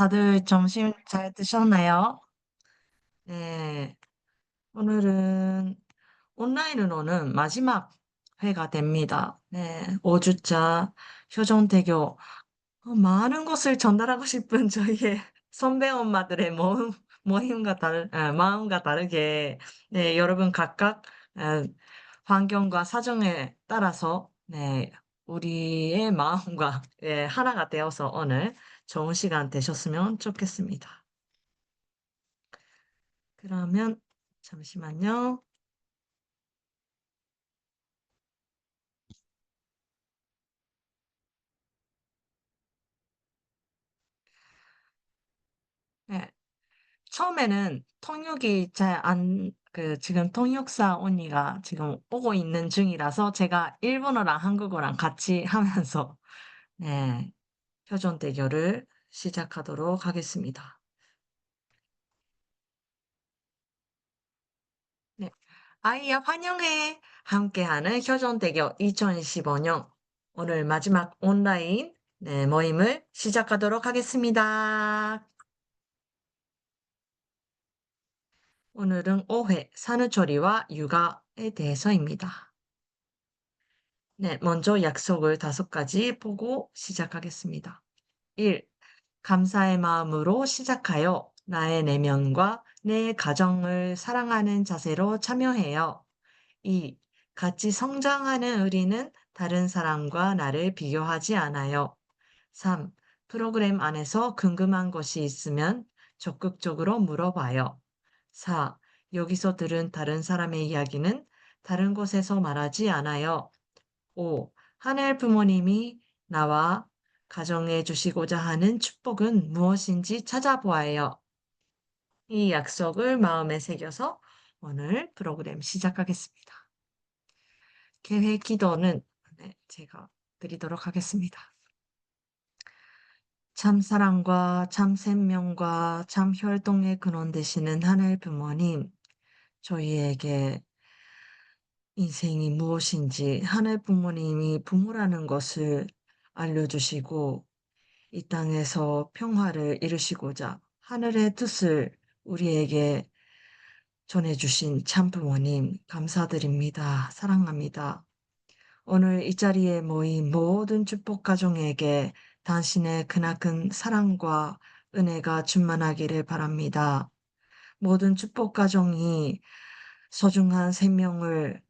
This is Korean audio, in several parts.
다들 점심 잘 드셨나요? 네, 오늘은 온라인으로는 마지막 회가 됩니다. 네, 5주차 효정대교 많은 것을 전달하고 싶은 저희의 선배 엄마들의 마음과 다르게 여러분 각각 환경과 사정에 따라서 우리의 마음과 하나가 되어서 오늘 좋은 시간 되셨으면 좋겠습니다. 그러면 잠시만요. 네, 처음에는 통역이 지금 통역사 언니가 지금 오고 있는 중이라서 제가 일본어랑 한국어랑 같이 하면서 네, 표준 대결을 시작하도록 하겠습니다. 네, 아이야 환영해. 함께하는 효전대교 2025년 오늘 마지막 온라인 모임을 시작하도록 하겠습니다. 오늘은 5회 산후조리와 육아에 대해서입니다. 네, 먼저 약속을 5가지 보고 시작하겠습니다. 1. 감사의 마음으로 시작하여 나의 내면과 내 가정을 사랑하는 자세로 참여해요. 2. 같이 성장하는 우리는 다른 사람과 나를 비교하지 않아요. 3. 프로그램 안에서 궁금한 것이 있으면 적극적으로 물어봐요. 4. 여기서 들은 다른 사람의 이야기는 다른 곳에서 말하지 않아요. 5. 하늘 부모님이 나와 가정해 주시고자 하는 축복은 무엇인지 찾아보아요. 이 약속을 마음에 새겨서 오늘 프로그램 시작하겠습니다. 계획 기도는 제가 드리도록 하겠습니다. 참 사랑과 참 생명과 참 혈통의 근원 되시는 하늘 부모님, 저희에게 인생이 무엇인지 하늘 부모님이 부모라는 것을 알려주시고 이 땅에서 평화를 이루시고자 하늘의 뜻을 우리에게 전해주신 참 부모님 감사드립니다. 사랑합니다. 오늘 이 자리에 모인 모든 축복 가정에게 당신의 크나큰 사랑과 은혜가 충만하기를 바랍니다. 모든 축복 가정이 소중한 생명을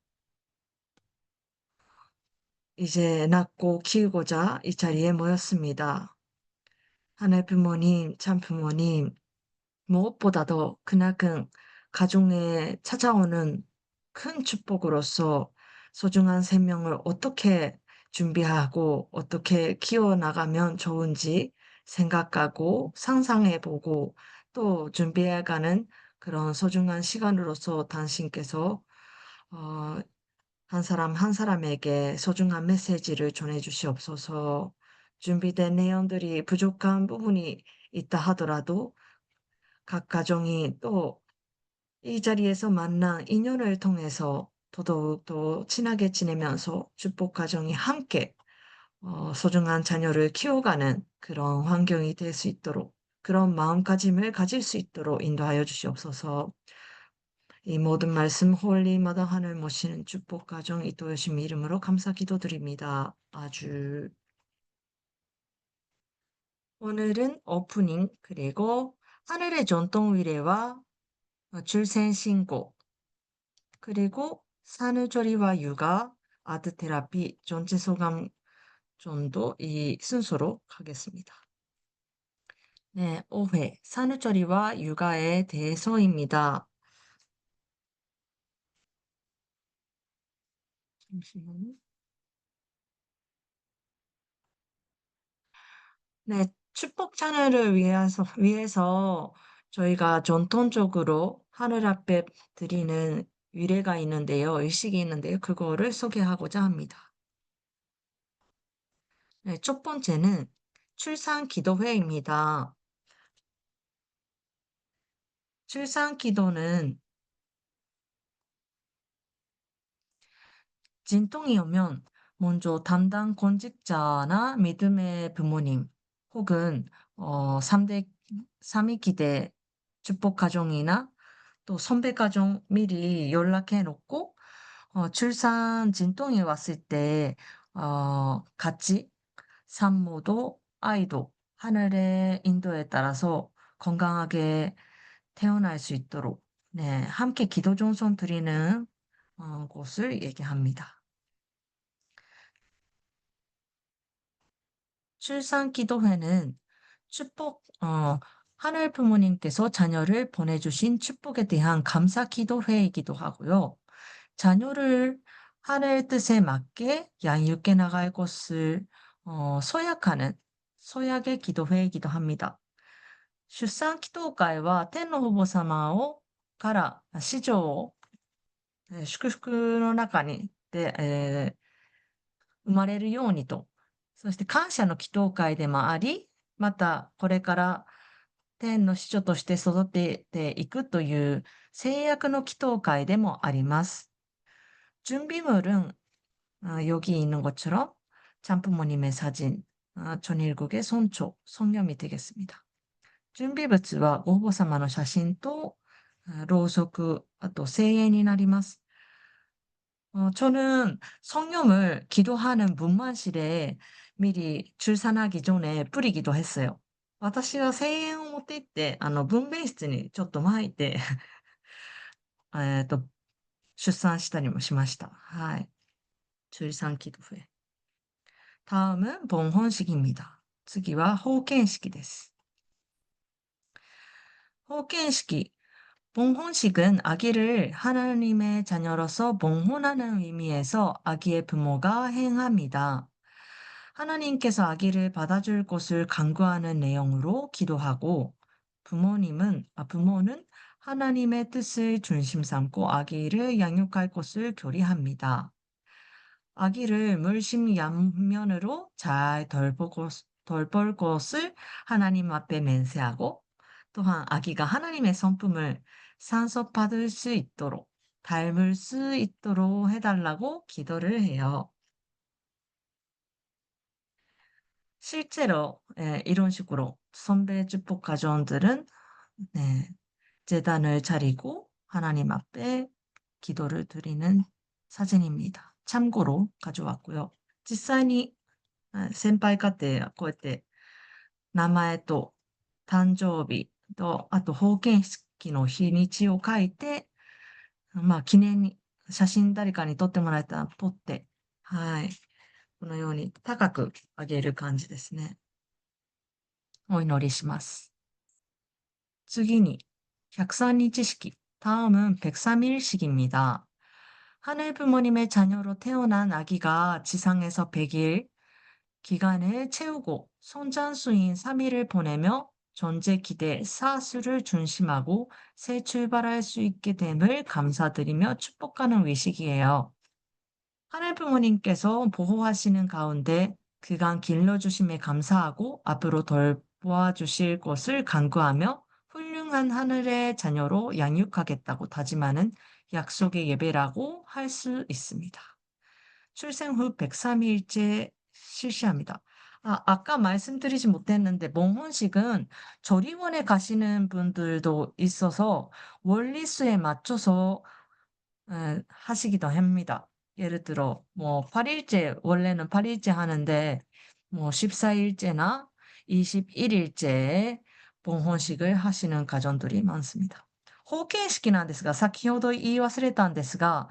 이제 낳고 키우고자 이 자리에 모였습니다. 하늘 부모님, 참 부모님, 무엇보다도 크나큰 가정에 찾아오는 큰 축복으로서 소중한 생명을 어떻게 준비하고 어떻게 키워나가면 좋은지 생각하고 상상해보고 또 준비해가는 그런 소중한 시간으로서 당신께서 어, 한 사람 한 사람에게 소중한 메시지를 전해주시옵소서. 준비된 내용들이 부족한 부분이 있다 하더라도 각 가정이 또 이 자리에서 만난 인연을 통해서 더더욱 더 친하게 지내면서 축복 가정이 함께 소중한 자녀를 키워가는 그런 환경이 될 수 있도록 그런 마음가짐을 가질 수 있도록 인도하여 주시옵소서. 이 모든 말씀 홀리 마다 하늘 모시는 축복 가정 이도여심 이름으로 감사 기도드립니다. 아주 오늘은 오프닝 그리고 하늘의 전통 위례와 출생 신고 그리고 산후조리와 육아 아트 테라피 전체 소감 정도 이 순서로 가겠습니다. 네, 5회 산후조리와 육아에 대해서입니다. 잠시만요. 네, 축복 찬양을 위해서 저희가 전통적으로 하늘 앞에 드리는 위례가 있는데요. 의식이 있는데요. 그거를 소개하고자 합니다. 네, 첫 번째는 출산 기도회입니다. 출산 기도는 진통이 오면 먼저 담당 권직자나 믿음의 부모님 혹은 3대 3위 기대 축복 가정이나 또 선배 가정 미리 연락해 놓고 출산 진통이 왔을 때 같이 산모도 아이도 하늘의 인도에 따라서 건강하게 태어날 수 있도록 네, 함께 기도 종송 드리는 곳을 얘기합니다. 출산 기도회는 축복, 하늘 부모님께서 자녀를 보내주신 축복에 대한 감사 기도회이기도 하고요. 자녀를 하늘 뜻에 맞게 양육해 나갈 것을 소약하는 소약의 기도회이기도 합니다. 出産祈祷会は天の父母様から子女を祝福の中にで、生まれるようにと、そして感謝の祈祷会でもあり、またこれから天の子女として育てていくという制約の祈祷会でもあります。준비물은 여기 있는 것처럼 장부모님의 사진, 전일국의 손초, 성념이 되겠습니다. 준비物はお父様の写真とろうそく、あと声援になります。 저는 성념을 기도하는 문만실에 미리 출산하기 전에 뿌리기도 했어요. 私は声援を持って行って、分娩室にちょっと撒いて、えっと、出産したりもしました。はい。출산 기도회. 다음은 봉헌식입니다. 次は封建式です。 封建式. 봉헌식은 아기를 하나님의 자녀로서 봉헌하는 의미에서 아기의 부모가 행합니다. 하나님께서 아기를 받아줄 것을 간구하는 내용으로 기도하고 부모는 하나님의 뜻을 중심 삼고 아기를 양육할 것을 교리합니다. 아기를 물심양면으로 잘 돌볼 것을 하나님 앞에 맹세하고 또한 아기가 하나님의 성품을 산섭받을 수 있도록 닮을 수 있도록 해달라고 기도를 해요. 실제로 이런 식으로 선배 축복 가정들은 네, 제단을 차리고 하나님 앞에 기도를 드리는 사진입니다. 참고로 가져왔고요. 実際に、先輩方こうやって名前と誕生日と、あと方言式の日にちを書いて、記念に写真誰かに撮ってもらえたら撮って、はい。このように高く上げる感じですね。お祈りします。次に、103日式. 다음은 103일식입니다. 하늘 부모님의 자녀로 태어난 아기가 지상에서 100일 기간을 채우고 성장수인 3일을 보내며 존재 기대 사수를 중심하고 새 출발할 수 있게 됨을 감사드리며 축복하는 의식이에요. 하늘 부모님께서 보호하시는 가운데 그간 길러주심에 감사하고 앞으로 덜 도와주실 것을 간구하며 훌륭한 하늘의 자녀로 양육하겠다고 다짐하는 약속의 예배라고 할 수 있습니다. 출생 후 103일째 실시합니다. 아까 말씀드리지 못했는데 몽혼식은 조리원에 가시는 분들도 있어서 원리수에 맞춰서 하시기도 합니다. 예를 들어 뭐 8일째 원래는 8일째 하는데 뭐 14일째나 21일째에 봉헌식을 하시는 가정들이 많습니다. 方形式なんですが、先ほど言い忘れたんですが、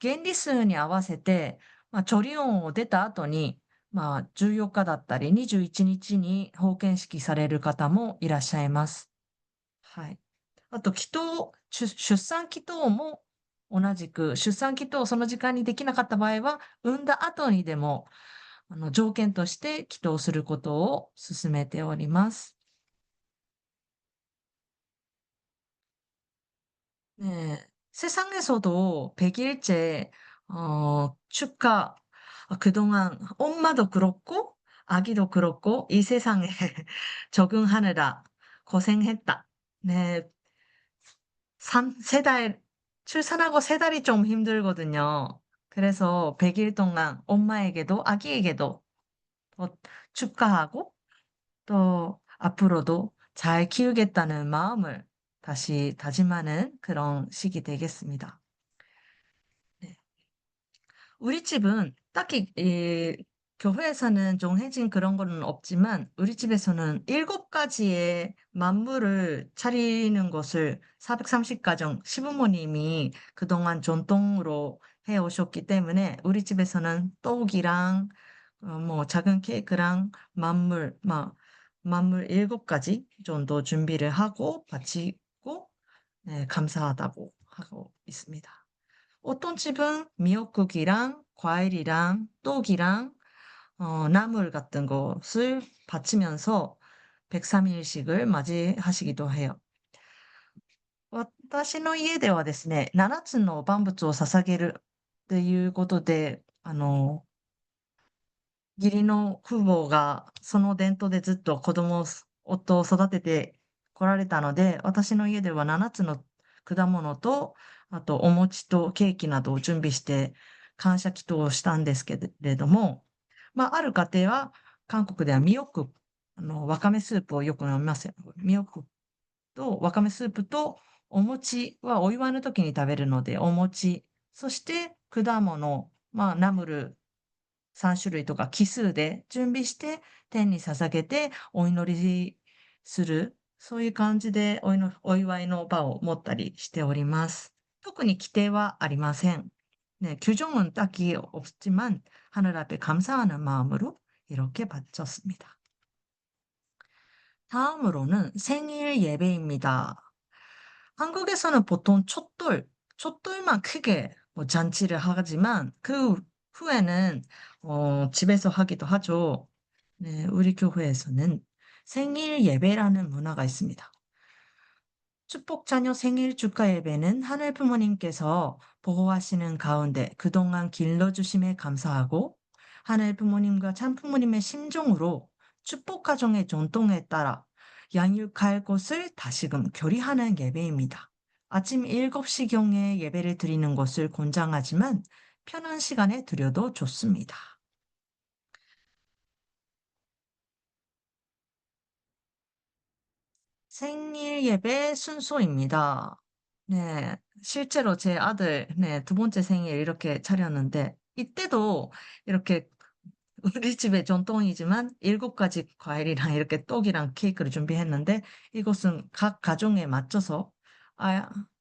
原理数に合わせて、조리원を出た後に、14日だったり21日に方形式される方もいらっしゃいます。はい。あと、出産祈祷も同じく、出産祈祷をその時間にできなかった場合は、産んだ後にでも、条件として祈祷することを勧めております。네, 세상에서도 100일째, 축하, 그동안 엄마도 그렇고, 아기도 그렇고, 이 세상에 적응하느라 고생했다. 네, 세 달, 출산하고 세 달이 좀 힘들거든요. 그래서 100일 동안 엄마에게도 아기에게도 더 축하하고, 또 앞으로도 잘 키우겠다는 마음을 다시 다짐하는 그런 시기 되겠습니다. 네. 우리 집은 딱히 교회에서는 정해진 그런 거는 없지만 우리 집에서는 7가지의 만물을 차리는 것을 430가정 시부모님이 그동안 전통으로 해 오셨기 때문에 우리 집에서는 떡이랑 뭐 작은 케이크랑 만물 7가지 정도 준비를 하고 바치고 네, 감사하다고 하고 있습니다. 어떤 집은 미역국이랑 과일이랑 떡이랑 나물 같은 것을 바치면서 103일씩을 맞이하시기도 해요. 私の家ではですね、7つの万物を捧げるっていうことで、義理の父母がその伝統でずっと夫を育ててこられたので、私の家では7つの果物と、あとお餅とケーキなどを準備して感謝祈祷をしたんですけれども、ある家庭は韓国ではミヨク、わかめスープをよく飲みますよ。ミヨクとわかめスープとお餅はお祝いの時に食べるので、お餅、そして果物、ナムル、3種類とか奇数で準備して天に捧げてお祈りする、そういう感じでお祝いの場を持ったりしております。特に規定はありません。네, 규정은 딱히 없지만 하늘 앞에 감사하는 마음으로 이렇게 바쳤습니다. 다음으로는 생일 예배입니다. 한국에서는 보통 촛돌만 크게 뭐 잔치를 하지만 그 후에는 집에서 하기도 하죠. 네, 우리 교회에서는 생일 예배라는 문화가 있습니다. 축복 자녀 생일 축하 예배는 하늘 부모님께서 보호하시는 가운데 그동안 길러주심에 감사하고 하늘 부모님과 참 부모님의 심정으로 축복 가정의 전통에 따라 양육할 것을 다시금 교리하는 예배입니다. 아침 7시경에 예배를 드리는 것을 권장하지만 편한 시간에 드려도 좋습니다. 생일 예배 순서입니다. 네, 실제로 제 아들, 네, 2번째 생일 이렇게 차렸는데, 이때도 이렇게 우리 집의 전통이지만 7가지 과일이랑 이렇게 떡이랑 케이크를 준비했는데, 이것은 각 가정에 맞춰서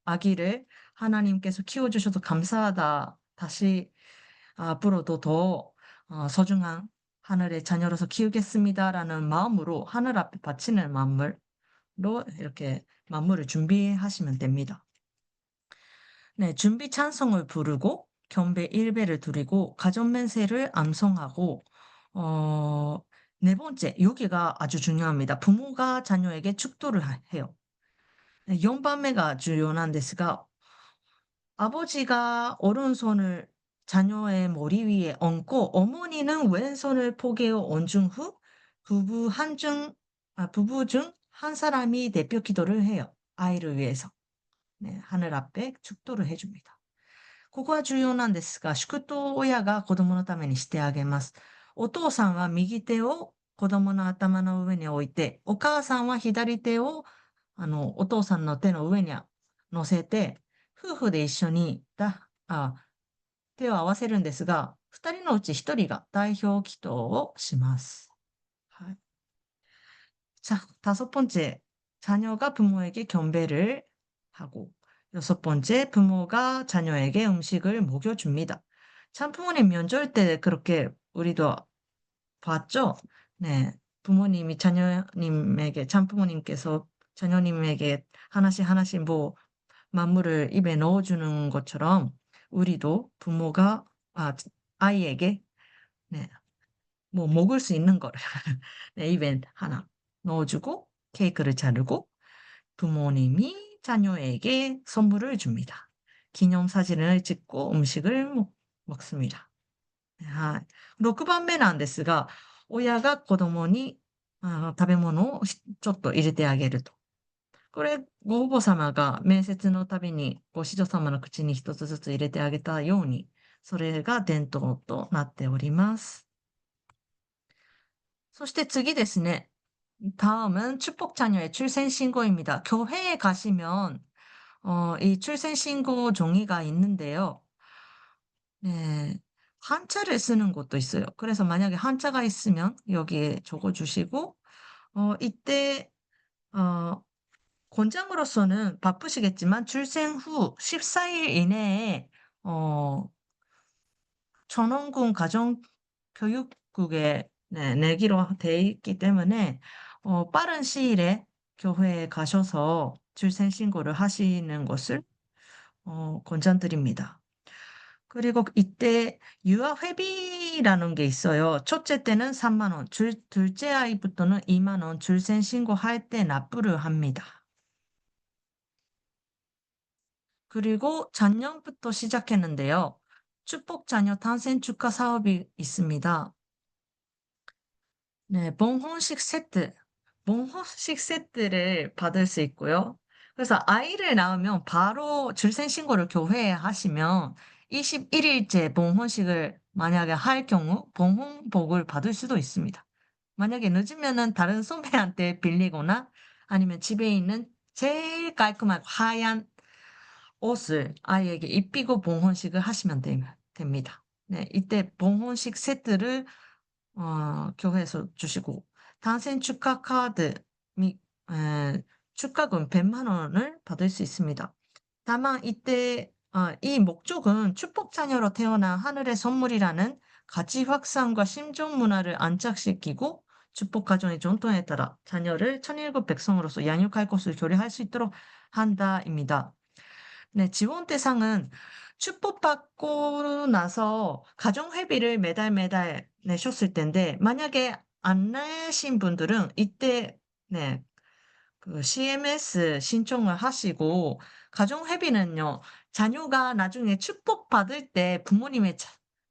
아기를 하나님께서 키워주셔서 감사하다. 다시 앞으로도 더 소중한 하늘의 자녀로서 키우겠습니다라는 마음으로 하늘 앞에 바치는 만물로 이렇게 만물을 준비하시면 됩니다. 네, 준비 찬송을 부르고 경배 일배를 드리고 가전면세를 암송하고 어, 네 번째, 여기가 아주 중요합니다. 부모가 자녀에게 축도를 해요. 네, 4番目が 重要なんですが 아버지가 오른손을 자녀의 머리 위에 얹고 어머니는 왼손을 포개어 얹은 후 부부 중 한 사람이 대표 기도를 해요. 아이를 위해서. 네, 하늘 앞에 축도를 해줍니다. ここは重要なんですが、祝祷を親が子供のためにしてあげます。お父さんは右手を子供の頭の上に置いて、お母さんは左手をお父さんの手の上に乗せて、夫婦で一緒に手を合わせるんですが、二人のうち一人が代表祈祷をします。はい。자, 5번째, 자녀가 부모에게 경배를 하고, 6번째, 부모가 자녀에게 음식을 먹여줍니다. 참부모님 명절 때 그렇게 우리도 봤죠? 네. 부모님이 참부모님께서 자녀님에게 하나씩 하나씩 뭐 만물을 입에 넣어주는 것처럼 우리도 아이에게 네, 뭐 먹을 수 있는 거를 네, 입에 하나 넣어주고 케이크를 자르고 부모님이 자녀에게 선물을 줍니다. 기념사진을 찍고 음식을 먹습니다. はい。6番目なんですが、親が子供に食べ物をちょっと入れてあげると。これ、ご父母様が面接のたびにご子女様の口に一つずつ入れてあげたように、それが伝統となっております。そして次ですね。 다음은 축복자녀의 출생신고입니다. 교회에 가시면, 이 출생신고 종이가 있는데요. 네. 한자를 쓰는 곳도 있어요. 그래서 만약에 한자가 있으면 여기에 적어주시고, 이때, 어, 권장으로서는 바쁘시겠지만 출생 후 14일 이내에, 어, 천원군 가정교육국에 내기로 돼 있기 때문에, 빠른 시일에 교회에 가셔서 출생신고를 하시는 것을, 권장드립니다. 그리고 이때 유아회비라는 게 있어요. 첫째 때는 3만 원, 둘째 아이부터는 2만 원 출생 신고할 때 납부를 합니다. 그리고 작년부터 시작했는데요. 축복 자녀 탄생 축하 사업이 있습니다. 네, 봉헌식 세트. 봉헌식 세트를 받을 수 있고요. 그래서 아이를 낳으면 바로 출생신고를 교회에 하시면 21일째 봉헌식을 만약에 할 경우 봉헌복을 받을 수도 있습니다. 만약에 늦으면은 다른 선배한테 빌리거나 아니면 집에 있는 제일 깔끔하고 하얀 옷을 아이에게 입히고 봉헌식을 하시면 됩니다. 네, 이때 봉헌식 세트를 교회에서 주시고, 탄생 축하 카드 및 축하금 100만 원을 받을 수 있습니다. 다만 이때 이 목적은 축복 자녀로 태어난 하늘의 선물이라는 가치 확산과 심정 문화를 안착시키고 축복 가정의 전통에 따라 자녀를 천일국 백성으로서 양육할 것을 교류할 수 있도록 한다입니다. 네, 지원 대상은 축복받고 나서 가정회비를 매달 매달 내셨을 텐데, 만약에 안 내신 분들은 이때, 네, 그 CMS 신청을 하시고, 가정회비는요, 자녀가 나중에 축복받을 때 부모님의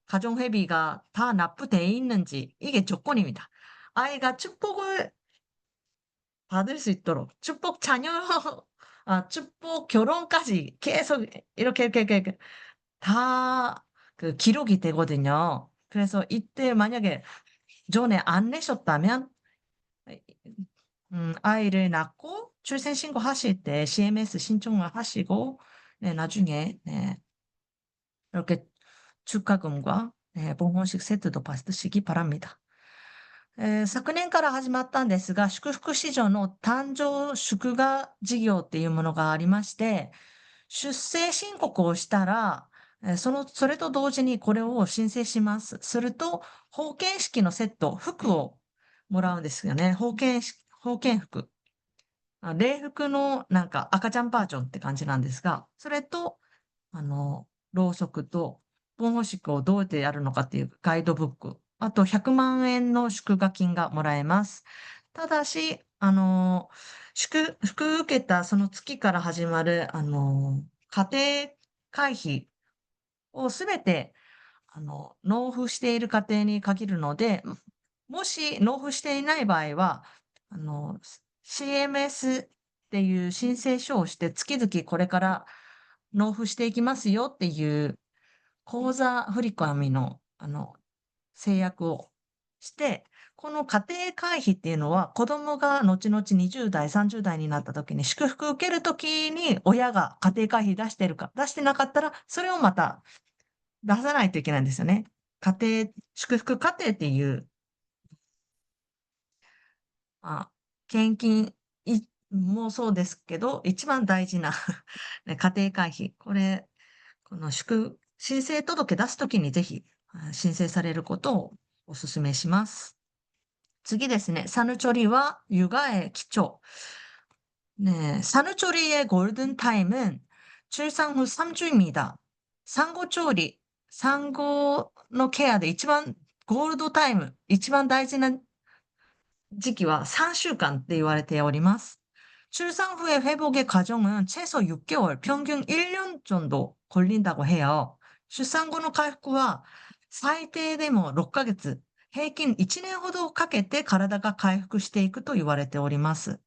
가정회비가 다 납부돼 있는지, 이게 조건입니다. 아이가 축복을 받을 수 있도록, 축복 자녀, 축복 결혼까지 계속 이렇게 다 그 기록이 되거든요. 그래서 이때 만약에 전에 안 내셨다면, 아이를 낳고 출생신고 하실 때 CMS 신청을 하시고, 네, 나중에, 네, 이렇게 축하금과 네, 봉헌식 세트도 받으시기 바랍니다. 昨年から始まったんですが、祝福子女の誕生祝賀事業っていうものがありまして、出生申告をしたら、それと同時にこれを申請します。すると、保険式のセット、服をもらうんですよね。保険服。礼服のなんか赤ちゃんバージョンって感じなんですが、それと、ろうそくと、防護服をどうやってやるのかっていうガイドブック、あと100万円の祝賀金がもらえます。ただし、祝福受けたその月から始まる、家庭会費をすべて、納付している家庭に限るので、もし納付していない場合は、あの、CMS っていう申請書をして、月々これから納付していきますよっていう口座振込の、制約をして、この家庭会費っていうのは、子供が後々20代、30代になった時に、祝福受ける時に、親が家庭会費出してるか、出してなかったら、それをまた出さないといけないんですよね。祝福家庭っていう献金もそうですけど、一番大事なね家庭会費。この申請届出すときにぜひ申請されることをお勧めします。次ですね。サヌチョリは육아에 기초. 네, 산후조리의 골든타임은 출산 후 3주입니다. 산후조리, 산후の ケアで一番 골드タイム, 一番大事な時期は3週間って言われております。출산 후의 회복의 과정은 최소 6개월, 평균 1년 정도 걸린다고 해요. 출산後の回復は最低でも6ヶ月、平均1年ほどかけて体が回復していくと言われております.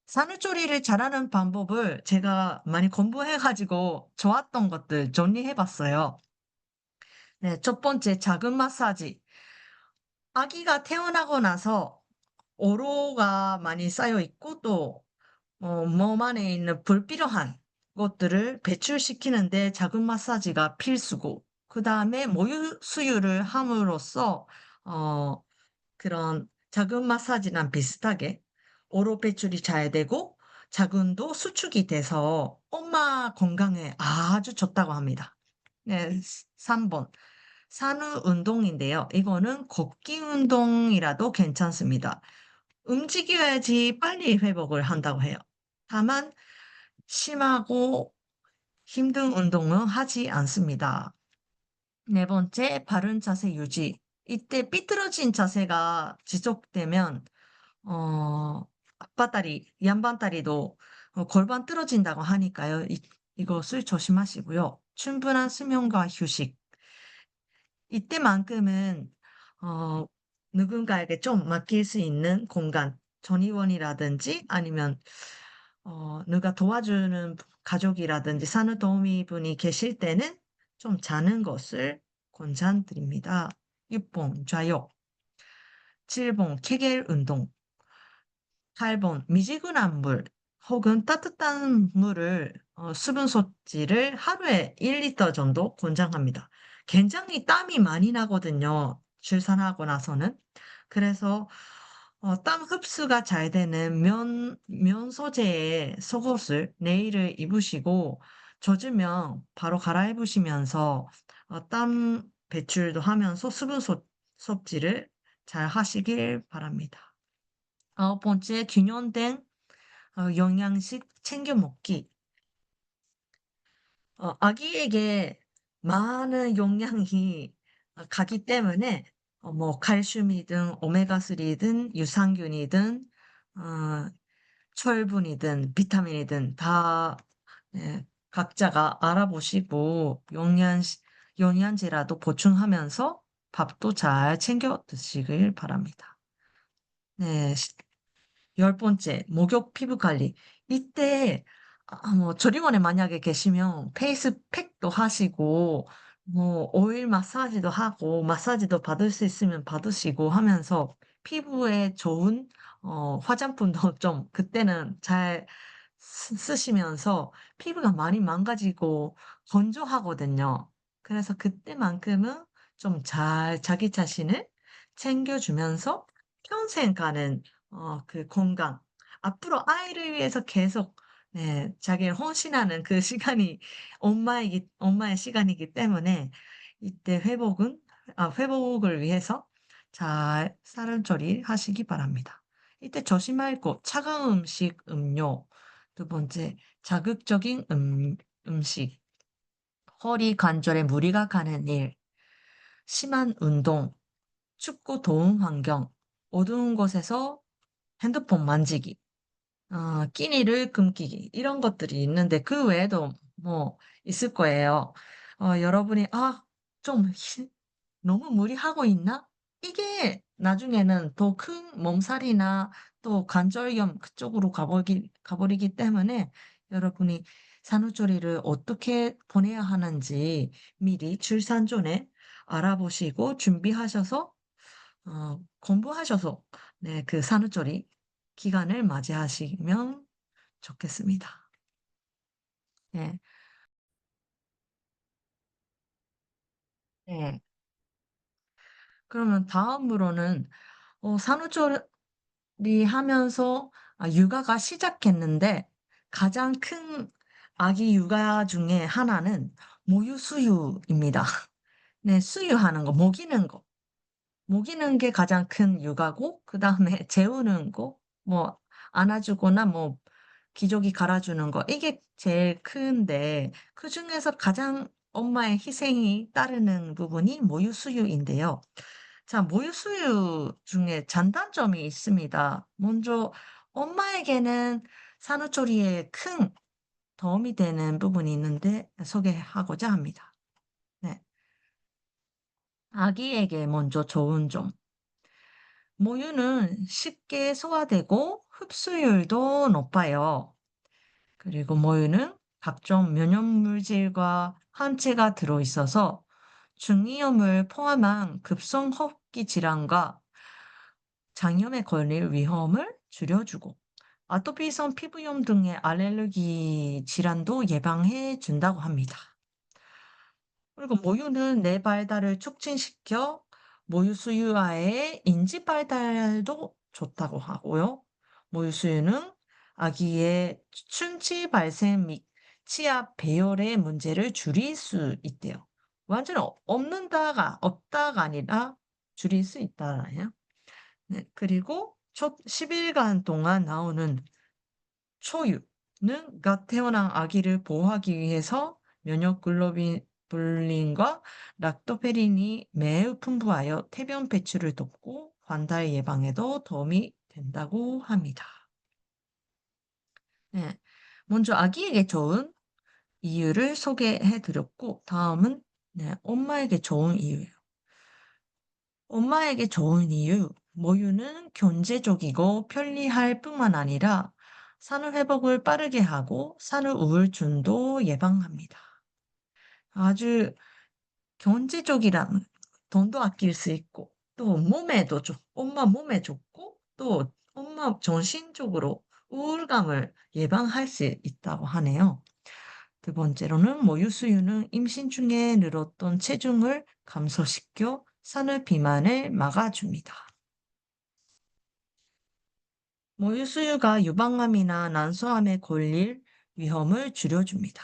산후조리를 잘하는 방법을 제가 많이 공부해가지고 좋았던 것들 정리해봤어요. 네, 첫 번째 작은 마사지. 아기가 태어나고 나서 오로가 많이 쌓여 있고 또 몸 안에 있는 불필요한 것들을 배출시키는데 작은 마사지가 필수고, 그 다음에 모유 수유를 함으로써, 어, 그런 작은 마사지랑 비슷하게 오로 배출이 잘 되고, 자궁도 수축이 돼서 엄마 건강에 아주 좋다고 합니다. 네, 3번. 산후 운동인데요. 이거는 걷기 운동이라도 괜찮습니다. 움직여야지 빨리 회복을 한다고 해요. 다만 심하고 힘든 운동은 하지 않습니다. 네 번째, 바른 자세 유지. 이때 삐뚤어진 자세가 지속되면 앞바다리, 양반다리도 골반 떨어진다고 하니까요. 이것을 조심하시고요. 충분한 수면과 휴식. 이때만큼은 어, 누군가에게 좀 맡길 수 있는 공간, 전의원이라든지 아니면 누가 도와주는 가족이라든지 산후도우미 분이 계실 때는 좀 자는 것을 권장드립니다. 6번 좌욕, 7번 케겔 운동, 8번 미지근한 물 혹은 따뜻한 물을 수분 섭취를 하루에 1리터 정도 권장합니다. 굉장히 땀이 많이 나거든요. 출산하고 나서는. 그래서 땀 흡수가 잘 되는 면 소재의 속옷을, 네일을 입으시고 젖으면 바로 갈아입으시면서 땀 배출도 하면서 수분 섭취를 잘 하시길 바랍니다. 아홉 번째, 균형된 영양식 챙겨 먹기. 아기에게 많은 영양이 가기 때문에 뭐 칼슘이든 오메가3든 유산균이든 어, 철분이든 비타민이든 다 각자가 알아보시고 영양제라도 보충하면서 밥도 잘 챙겨 드시길 바랍니다. 네, 열 번째, 목욕 피부 관리. 이때, 뭐, 조리원에 만약에 계시면 페이스팩도 하시고, 뭐, 오일 마사지도 하고, 마사지도 받을 수 있으면 받으시고 하면서 피부에 좋은, 화장품도 좀 그때는 잘 쓰시면서 피부가 많이 망가지고 건조하거든요. 그래서 그때만큼은 좀 잘 자기 자신을 챙겨주면서 평생 가는 그 건강. 앞으로 아이를 위해서 계속, 네, 자기를 헌신하는 그 시간이 엄마의 시간이기 때문에 이때 회복을 위해서 잘 쌀을 조리하시기 바랍니다. 이때 조심할 것, 차가운 음식, 음료. 두 번째, 자극적인 음식. 허리 관절에 무리가 가는 일. 심한 운동. 춥고 더운 환경. 어두운 곳에서 핸드폰 만지기, 끼니를 금기기, 이런 것들이 있는데 그 외에도 뭐 있을 거예요. 여러분이, 좀 너무 무리하고 있나? 이게 나중에는 더 큰 몸살이나 또 관절염 그쪽으로 가버리기 때문에 여러분이 산후조리를 어떻게 보내야 하는지 미리 출산 전에 알아보시고 준비하셔서 공부하셔서 네, 그 산후조리 기간을 맞이하시면 좋겠습니다. 네, 네. 그러면 다음으로는 산후조리 하면서 육아가 시작했는데 가장 큰 아기 육아 중에 하나는 모유 수유입니다. 네, 수유하는 거, 먹이는 거. 먹이는 게 가장 큰 육아고, 그 다음에 재우는 거, 뭐, 안아주거나 뭐, 기저귀 갈아주는 거, 이게 제일 큰데, 그 중에서 가장 엄마의 희생이 따르는 부분이 모유 수유인데요. 자, 모유 수유 중에 장단점이 있습니다. 먼저, 엄마에게는 산후조리에 큰 도움이 되는 부분이 있는데, 소개하고자 합니다. 네. 아기에게 먼저 좋은 점. 모유는 쉽게 소화되고 흡수율도 높아요. 그리고 모유는 각종 면역물질과 항체가 들어있어서 중이염을 포함한 급성호흡기 질환과 장염에 걸릴 위험을 줄여주고, 아토피성 피부염 등의 알레르기 질환도 예방해 준다고 합니다. 그리고 모유는 뇌 발달을 촉진시켜 모유 수유와의 인지 발달도 좋다고 하고요. 모유 수유는 아기의 충치 발생 및 치아 배열의 문제를 줄일 수 있대요. 완전 없다가 아니라 줄일 수 있다라요. 네, 그리고 첫 10일간 동안 나오는 초유는 갓 태어난 아기를 보호하기 위해서 면역글로불린과 락토페린이 매우 풍부하여 태변 배출을 돕고 관달 예방에도 도움이 된다고 합니다. 네, 먼저 아기에게 좋은 이유를 소개해 드렸고, 다음은 네, 엄마에게 좋은 이유예요. 엄마에게 좋은 이유, 모유는 경제적이고 편리할 뿐만 아니라 산후 회복을 빠르게 하고 산후 우울증도 예방합니다. 아주 경제적이란 돈도 아낄 수 있고 또 몸에도 엄마 몸에 좋고 또 엄마 정신적으로 우울감을 예방할 수 있다고 하네요. 두 번째로는 모유 수유는 임신 중에 늘었던 체중을 감소시켜 산후 비만을 막아줍니다. 모유 수유가 유방암이나 난소암에 걸릴 위험을 줄여줍니다.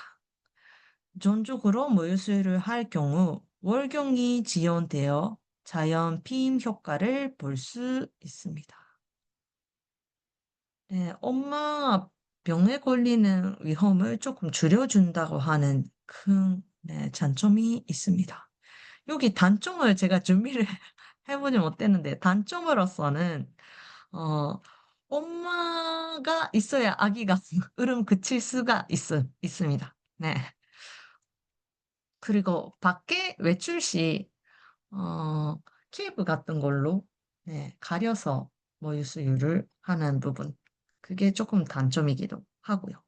전적으로 모유 수유를 할 경우 월경이 지연되어 자연 피임 효과를 볼 수 있습니다. 네, 엄마 병에 걸리는 위험을 조금 줄여준다고 하는 큰 네, 장점이 있습니다. 여기 단점을 제가 준비를 해보지 못했는데 단점으로서는 어, 엄마가 있어야 아기가 으름 그칠 수가 있습니다. 네. 그리고 밖에 외출 시, 어, 케이프 같은 걸로, 네, 가려서 모유수유를 하는 부분. 그게 조금 단점이기도 하고요.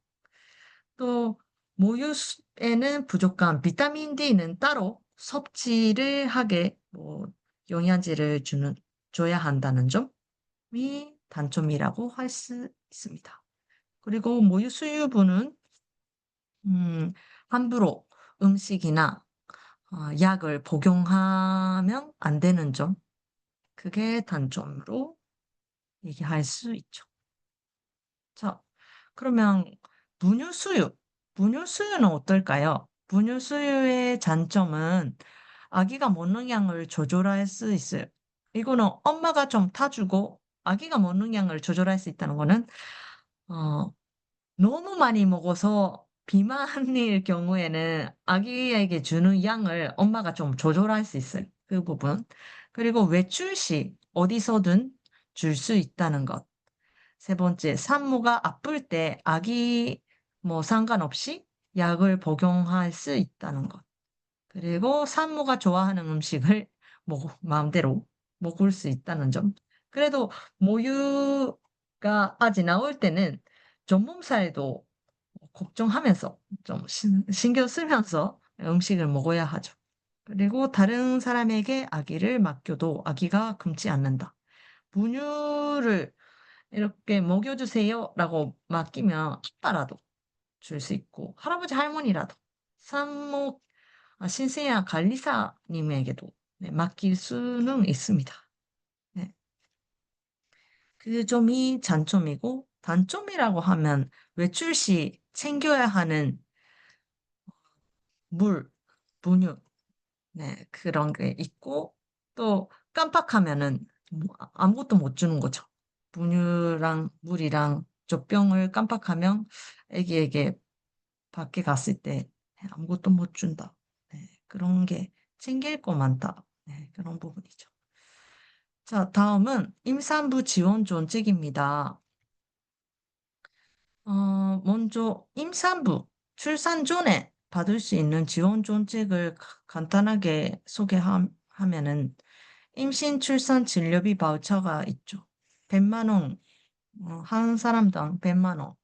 또, 모유에는 부족한 비타민 D는 따로 섭취를 하게, 영양제를 줘야 한다는 점이 단점이라고 할 수 있습니다. 그리고 모유 수유부는 함부로 음식이나 약을 복용하면 안 되는 점, 그게 단점으로 얘기할 수 있죠. 자, 그러면 분유 수유, 분유 수유는 어떨까요? 분유 수유의 장점은 아기가 먹는 양을 조절할 수 있어요. 이거는 엄마가 좀 타주고 아기가 먹는 양을 조절할 수 있다는 거는 어, 너무 많이 먹어서 비만일 경우에는 아기에게 주는 양을 엄마가 좀 조절할 수 있어요. 그 부분. 그리고 외출 시 어디서든 줄 수 있다는 것. 세 번째, 산모가 아플 때 아기 상관없이 약을 복용할 수 있다는 것. 그리고 산모가 좋아하는 음식을 마음대로 먹을 수 있다는 점. 그래도 모유가 아직 나올 때는 전몸살도 걱정하면서 좀 신경 쓰면서 음식을 먹어야 하죠. 그리고 다른 사람에게 아기를 맡겨도 아기가 굶지 않는다. 분유를 이렇게 먹여주세요라고 맡기면 아빠라도 줄 수 있고 할아버지 할머니라도 산모 신생아 관리사님에게도 네, 맡길 수는 있습니다. 네. 그 점이 장점이고 단점이라고 하면 외출 시 챙겨야 하는 물, 분유, 네, 그런 게 있고 또 깜빡하면은 아무것도 못 주는 거죠. 분유랑 물이랑 젖병을 깜빡하면 애기에게 밖에 갔을 때 아무것도 못 준다. 네, 그런 게 챙길 거 많다. 네, 그런 부분이죠. 다음은 임산부 지원 정책입니다. 먼저 임산부 출산 전에 받을 수 있는 지원 정책을 간단하게 소개하면은 임신 출산 진료비 바우처가 있죠. 100만 원, 한 사람당 100만 원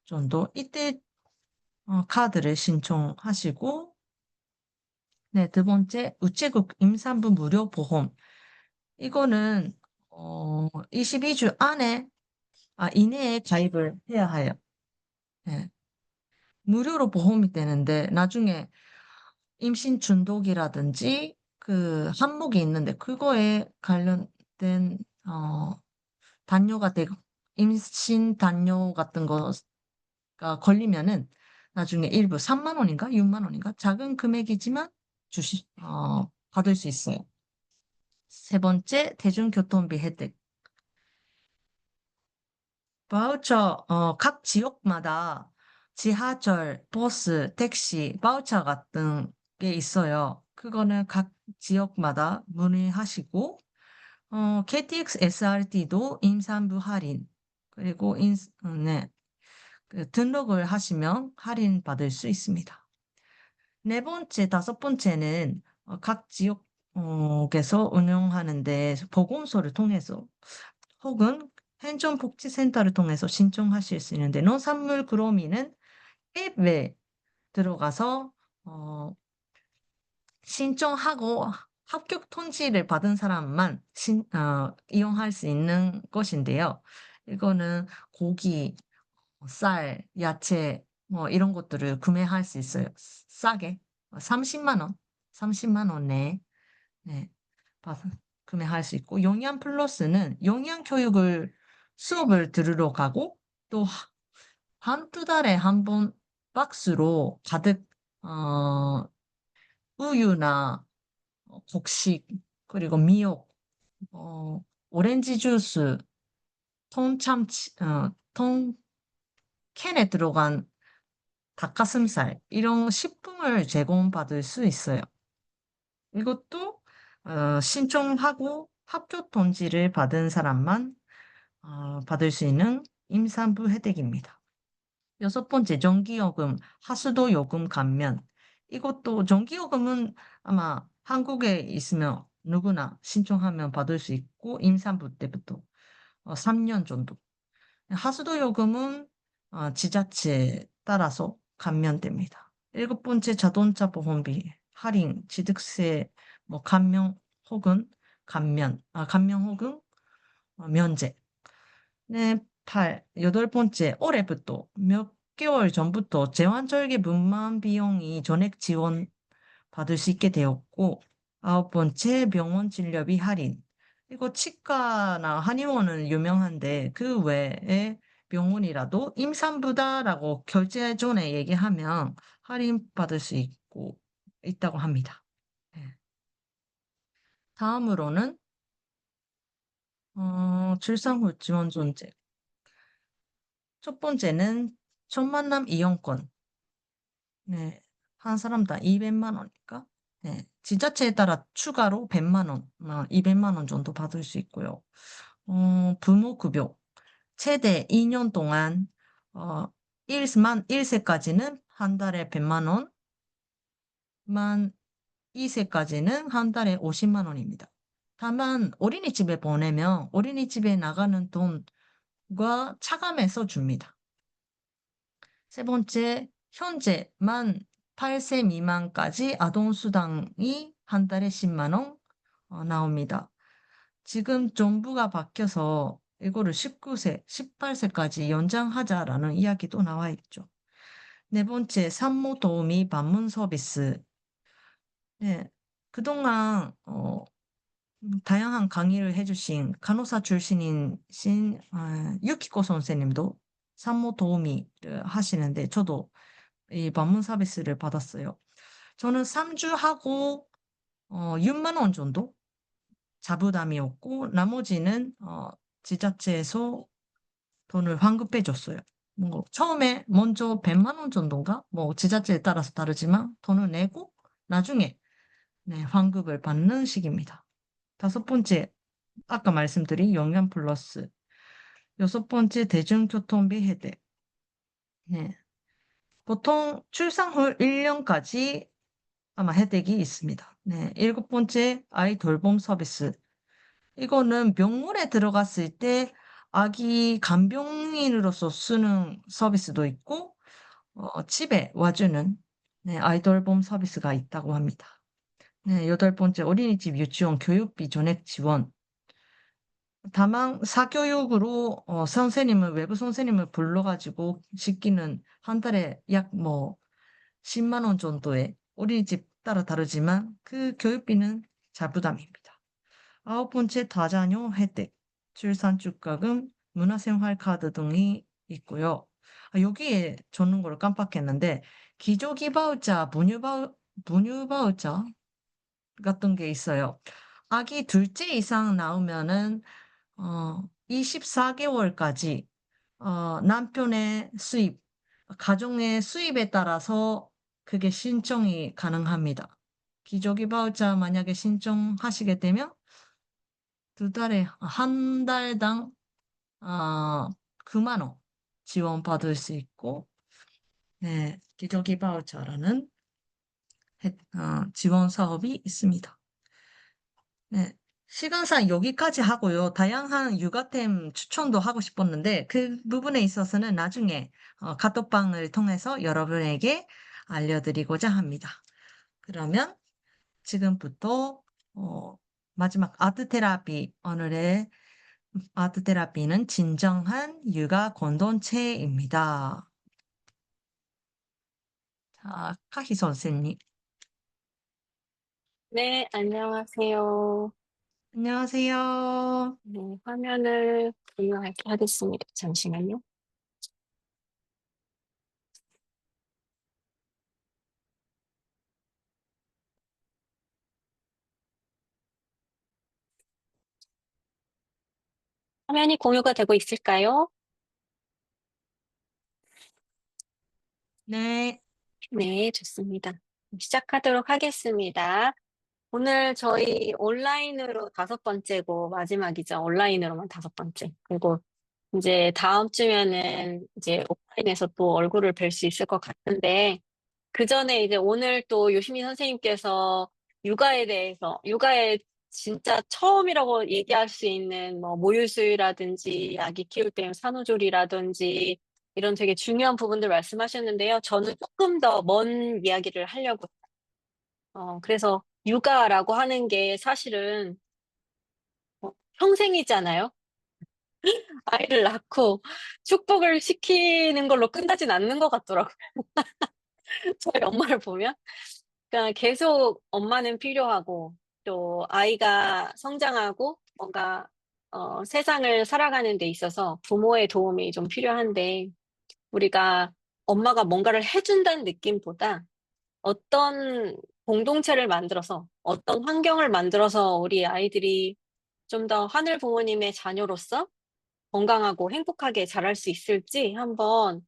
정도 이때 카드를 신청하시고 네, 두 번째 우체국 임산부 무료 보험 이거는 22주 이내에 가입을 해야 해요. 예. 무료로 보험이 되는데, 나중에 임신 중독이라든지, 그, 항목이 있는데, 그거에 관련된, 단뇨가 되고, 임신 단뇨 같은 거가 걸리면은, 나중에 일부 3만 원인가? 6만 원인가? 작은 금액이지만, 받을 수 있어요. 세 번째, 대중교통비 혜택. 바우처, 각 지역마다 지하철, 버스, 택시, 바우처 같은 게 있어요. 그거는 각 지역마다 문의하시고, KTX, SRT도 임산부 할인, 그리고 네, 등록을 하시면 할인 받을 수 있습니다. 네 번째, 다섯 번째는 각 지역에서 운영하는데 보건소를 통해서 혹은 행정복지센터를 통해서 신청하실 수 있는데 농산물 그로미는 앱에 들어가서 어, 신청하고 합격 통지를 받은 사람만 이용할 수 있는 것인데요. 이거는 고기, 쌀, 야채 뭐 이런 것들을 구매할 수 있어요. 싸게 30만 원, 30만 원 내에 네, 구매할 수 있고 영양 플러스는 영양 교육을 수업을 들으러 가고 또 한두 달에 한 번 박스로 가득 우유나 곡식 그리고 미역, 어, 오렌지 주스, 통 캔에 들어간 닭가슴살 이런 식품을 제공받을 수 있어요. 이것도 신청하고 합격 통지를 받은 사람만 받을 수 있는 임산부 혜택입니다. 여섯 번째, 전기요금, 하수도 요금 감면. 이것도 전기요금은 아마 한국에 있으면 누구나 신청하면 받을 수 있고 임산부 때부터 3년 정도. 하수도 요금은 지자체에 따라서 감면됩니다. 일곱 번째, 자동차 보험비 할인, 취득세 뭐 감면 혹은 면제. 네, 여덟 번째, 올해부터 몇 개월 전부터 제왕절개 분만 비용이 전액 지원 받을 수 있게 되었고, 아홉 번째, 병원 진료비 할인. 이거 치과나 한의원은 유명한데, 그 외에 병원이라도 임산부다라고 결제 전에 얘기하면 할인 받을 수 있다고 합니다. 네. 다음으로는, 출산 후 지원 존재. 첫 번째는 첫 만남 이용권. 네. 한 사람당 200만 원이니까. 네. 지자체에 따라 추가로 100만 원, 200만 원 정도 받을 수 있고요. 부모급여. 최대 2년 동안, 어, 만 1세까지는 한 달에 100만 원, 만 2세까지는 한 달에 50만 원입니다. 다만, 어린이집에 보내면 어린이집에 나가는 돈과 차감해서 줍니다. 세 번째, 현재 만 8세 미만까지 아동수당이 한 달에 10만 원 나옵니다. 지금 정부가 바뀌어서 이거를 19세, 18세까지 연장하자라는 이야기도 나와 있죠. 네 번째, 산모 도우미 방문 서비스. 네, 그동안 다양한 강의를 해주신 간호사 출신인 유키코 선생님도 산모 도우미를 하시는데 저도 이 방문 서비스를 받았어요. 저는 3주 하고 6만 원 정도 자부담이었고 나머지는 지자체에서 돈을 환급해 줬어요. 뭐 처음에 먼저 100만 원 정도인가? 뭐 지자체에 따라서 다르지만 돈을 내고 나중에 네, 환급을 받는 식입니다. 다섯 번째, 아까 말씀드린 영양 플러스. 여섯 번째, 대중교통비 혜택. 네. 보통 출산 후 1년까지 아마 혜택이 있습니다. 네. 일곱 번째, 아이 돌봄 서비스. 이거는 병원에 들어갔을 때 아기 간병인으로서 쓰는 서비스도 있고, 집에 와주는 네, 아이 돌봄 서비스가 있다고 합니다. 네, 여덟 번째, 어린이집 유치원 교육비 전액 지원. 다만 사교육으로 선생님을 외부 선생님을 불러가지고 시키는 한 달에 약 뭐 10만 원 정도의 어린이집 따라 다르지만 그 교육비는 자부담입니다. 아홉 번째 다자녀 혜택, 출산축가금, 문화생활카드 등이 있고요. 여기에 적는 걸 깜빡했는데 기저귀 바우처, 분유 바우처 같은 게 있어요. 아기 둘째 이상 나오면은 24개월까지 남편의 수입, 가정의 수입에 따라서 그게 신청이 가능합니다. 기저귀 바우처 만약에 신청하시게 되면 두 달에 한 달당 9만 원 지원받을 수 있고, 네, 기저귀 바우처라는 지원 사업이 있습니다. 네. 시간상 여기까지 하고요. 다양한 육아템 추천도 하고 싶었는데 그 부분에 있어서는 나중에 카톡방을 통해서 여러분에게 알려드리고자 합니다. 그러면 지금부터 어, 마지막 아트 테라피, 오늘의 아트 테라피는 진정한 육아 공동체입니다. 자, 카희 선생님. 네, 안녕하세요. 안녕하세요. 네, 화면을 공유할게 하겠습니다. 잠시만요. 화면이 공유가 되고 있을까요? 네. 네, 좋습니다. 시작하도록 하겠습니다. 오늘 저희 온라인으로 다섯 번째고 마지막이죠. 온라인으로만 다섯 번째. 그리고 이제 다음 주면은 이제 오프라인에서 또 얼굴을 뵐 수 있을 것 같은데 그 전에 이제 오늘 또 요시미 선생님께서 육아에 대해서, 육아에 진짜 처음이라고 얘기할 수 있는 뭐 모유수유라든지 아기 키울 때 산후조리라든지 이런 되게 중요한 부분들 말씀하셨는데요. 저는 조금 더 먼 이야기를 하려고. 그래서 육아라고 하는 게 사실은 평생이잖아요. 아이를 낳고 축복을 시키는 걸로 끝나진 않는 것 같더라고요. 저희 엄마를 보면. 그러니까 계속 엄마는 필요하고 또 아이가 성장하고 뭔가 세상을 살아가는 데 있어서 부모의 도움이 좀 필요한데 우리가 엄마가 뭔가를 해준다는 느낌보다 어떤 공동체를 만들어서 어떤 환경을 만들어서 우리 아이들이 좀 더 하늘 부모님의 자녀로서 건강하고 행복하게 자랄 수 있을지 한번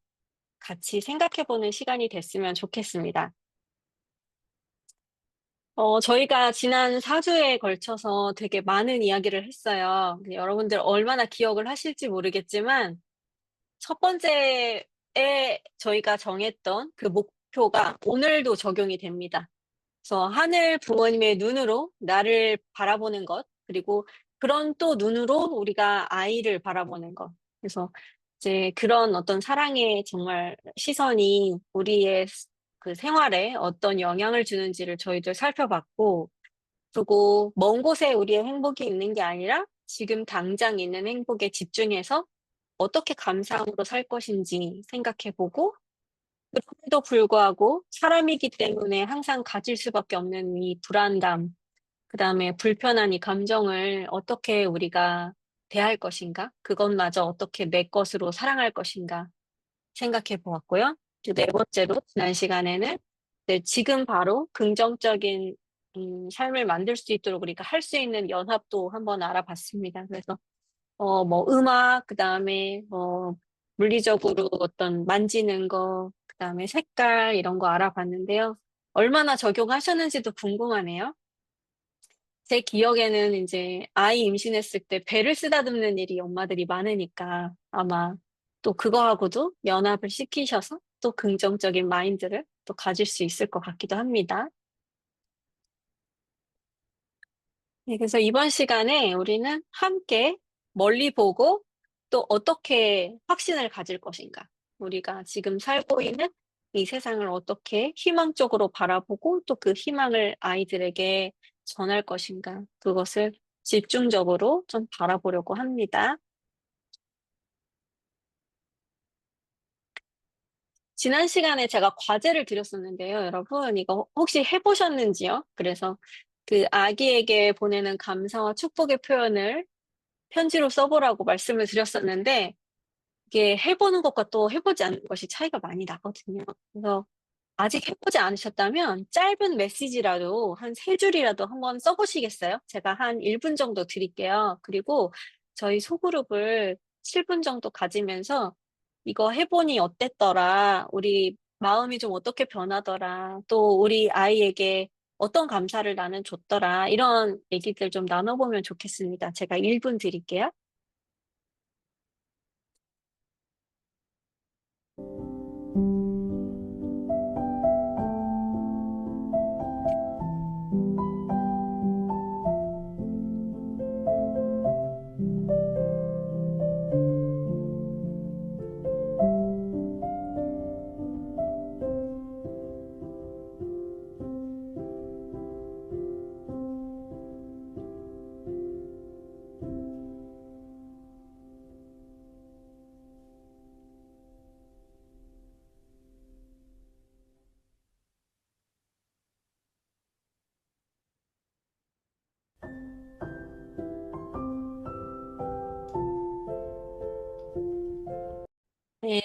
같이 생각해보는 시간이 됐으면 좋겠습니다. 저희가 지난 4주에 걸쳐서 되게 많은 이야기를 했어요. 근데 여러분들 얼마나 기억을 하실지 모르겠지만, 첫 번째에 저희가 정했던 그 목표가 오늘도 적용이 됩니다. 그래서 하늘 부모님의 눈으로 나를 바라보는 것, 그리고 그런 또 눈으로 우리가 아이를 바라보는 것. 그래서 이제 그런 어떤 사랑의 정말 시선이 우리의 그 생활에 어떤 영향을 주는지를 저희들 살펴봤고, 그리고 먼 곳에 우리의 행복이 있는 게 아니라 지금 당장 있는 행복에 집중해서 어떻게 감사함으로 살 것인지 생각해보고, 그럼에도 불구하고 사람이기 때문에 항상 가질 수밖에 없는 이 불안감, 그 다음에 불편한 이 감정을 어떻게 우리가 대할 것인가? 그것마저 어떻게 내 것으로 사랑할 것인가? 생각해 보았고요. 네 번째로 지난 시간에는 네, 지금 바로 긍정적인 삶을 만들 수 있도록 우리가 할 수 있는 연합도 한번 알아봤습니다. 그래서 뭐 음악, 그다음에 물리적으로 어떤 만지는 거, 그다음에 색깔 이런 거 알아봤는데요. 얼마나 적용하셨는지도 궁금하네요. 제 기억에는 이제 아이 임신했을 때 배를 쓰다듬는 일이 엄마들이 많으니까 아마 또 그거하고도 연합을 시키셔서 또 긍정적인 마인드를 또 가질 수 있을 것 같기도 합니다. 네, 그래서 이번 시간에 우리는 함께 멀리 보고 또 어떻게 확신을 가질 것인가. 우리가 지금 살고 있는 이 세상을 어떻게 희망적으로 바라보고 또 그 희망을 아이들에게 전할 것인가. 그것을 집중적으로 좀 바라보려고 합니다. 지난 시간에 제가 과제를 드렸었는데요, 여러분. 이거 혹시 해보셨는지요? 그래서 그 아기에게 보내는 감사와 축복의 표현을 편지로 써보라고 말씀을 드렸었는데, 이게 해보는 것과 또 해보지 않는 것이 차이가 많이 나거든요. 그래서 아직 해보지 않으셨다면 짧은 메시지라도 한 세 줄이라도 한번 써보시겠어요? 제가 한 1분 정도 드릴게요. 그리고 저희 소그룹을 7분 정도 가지면서 이거 해보니 어땠더라? 우리 마음이 좀 어떻게 변하더라? 또 우리 아이에게 어떤 감사를 나는 줬더라? 이런 얘기들 좀 나눠보면 좋겠습니다. 제가 1분 드릴게요. 네,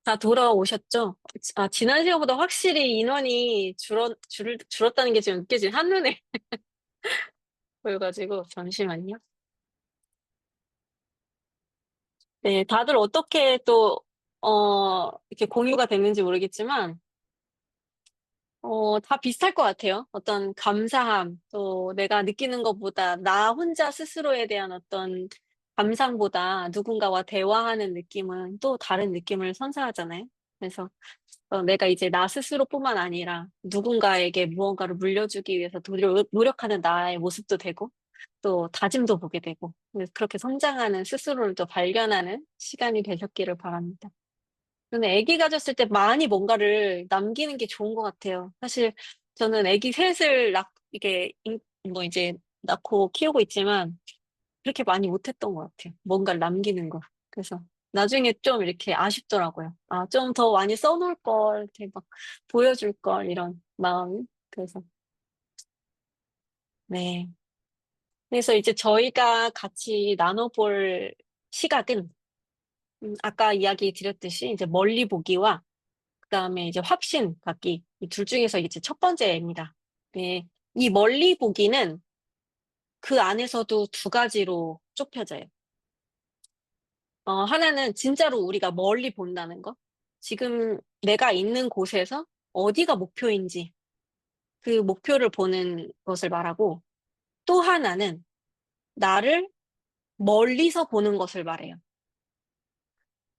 다 돌아오셨죠? 아, 지난 시간보다 확실히 인원이 줄었다는 게 지금 느껴지 한눈에 보여가지고, 잠시만요. 네, 다들 어떻게 또, 이렇게 공유가 됐는지 모르겠지만, 다 비슷할 것 같아요. 어떤 감사함, 또 내가 느끼는 것보다 나 혼자 스스로에 대한 어떤 감상보다 누군가와 대화하는 느낌은 또 다른 느낌을 선사하잖아요. 그래서 내가 이제 나 스스로뿐만 아니라 누군가에게 무언가를 물려주기 위해서 노력하는 나의 모습도 되고, 또 다짐도 보게 되고, 그래서 그렇게 성장하는 스스로를 또 발견하는 시간이 되셨기를 바랍니다. 저는 아기 가졌을 때 많이 뭔가를 남기는 게 좋은 것 같아요. 사실 저는 아기 셋을 뭐 이제 낳고 키우고 있지만 그렇게 많이 못했던 것 같아요. 뭔가를 남기는 거. 그래서 나중에 좀 이렇게 아쉽더라고요. 아, 좀 더 많이 써놓을 걸, 이렇게 막 보여줄 걸, 이런 마음이. 그래서, 네. 그래서 이제 저희가 같이 나눠볼 시각은, 아까 이야기 드렸듯이 이제 멀리 보기와 그다음에 이제 확신 갖기 이 둘 중에서 이제 첫 번째입니다. 네, 이 멀리 보기는 그 안에서도 두 가지로 좁혀져요. 하나는 진짜로 우리가 멀리 본다는 거. 지금 내가 있는 곳에서 어디가 목표인지 그 목표를 보는 것을 말하고 또 하나는 나를 멀리서 보는 것을 말해요.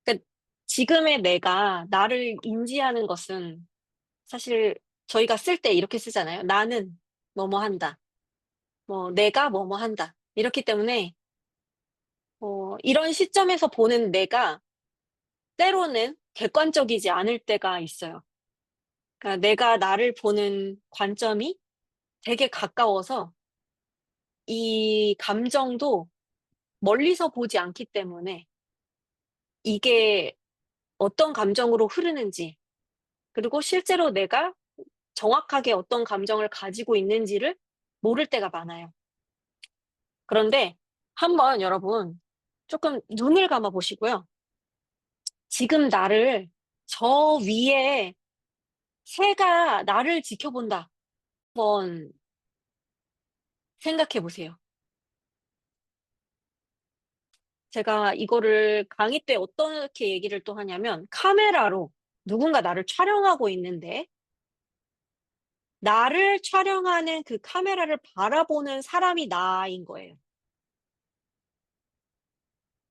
그러니까 지금의 내가 나를 인지하는 것은 사실 저희가 쓸 때 이렇게 쓰잖아요. 나는 뭐뭐 한다. 뭐 내가 뭐뭐 한다. 이렇기 때문에 이런 시점에서 보는 내가 때로는 객관적이지 않을 때가 있어요. 그러니까 내가 나를 보는 관점이 되게 가까워서 이 감정도 멀리서 보지 않기 때문에 이게 어떤 감정으로 흐르는지 그리고 실제로 내가 정확하게 어떤 감정을 가지고 있는지를 모를 때가 많아요. 그런데 한번 여러분 조금 눈을 감아 보시고요. 지금 나를 저 위에 새가 나를 지켜본다. 한번 생각해 보세요. 제가 이거를 강의 때 어떻게 얘기를 또 하냐면 카메라로 누군가 나를 촬영하고 있는데 나를 촬영하는 그 카메라를 바라보는 사람이 나인 거예요.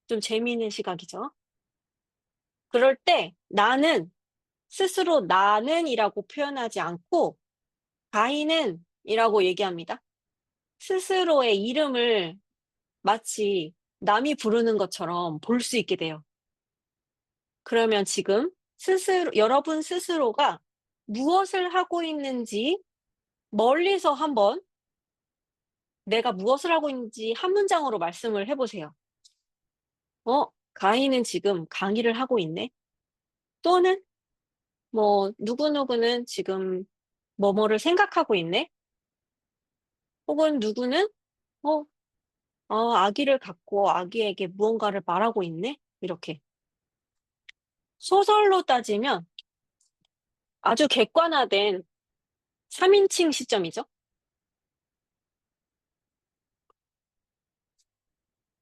좀 재미있는 시각이죠. 그럴 때 나는 스스로 나는이라고 표현하지 않고 가인은 이라고 얘기합니다. 스스로의 이름을 마치 남이 부르는 것처럼 볼 수 있게 돼요. 그러면 지금 여러분 스스로가 무엇을 하고 있는지 멀리서 한번 내가 무엇을 하고 있는지 한 문장으로 말씀을 해보세요. 가희는 지금 강의를 하고 있네. 또는 누구누구는 지금 뭐뭐를 생각하고 있네. 혹은 누구는 어, 아기를 갖고 아기에게 무언가를 말하고 있네. 이렇게. 소설로 따지면 아주 객관화된 3인칭 시점이죠.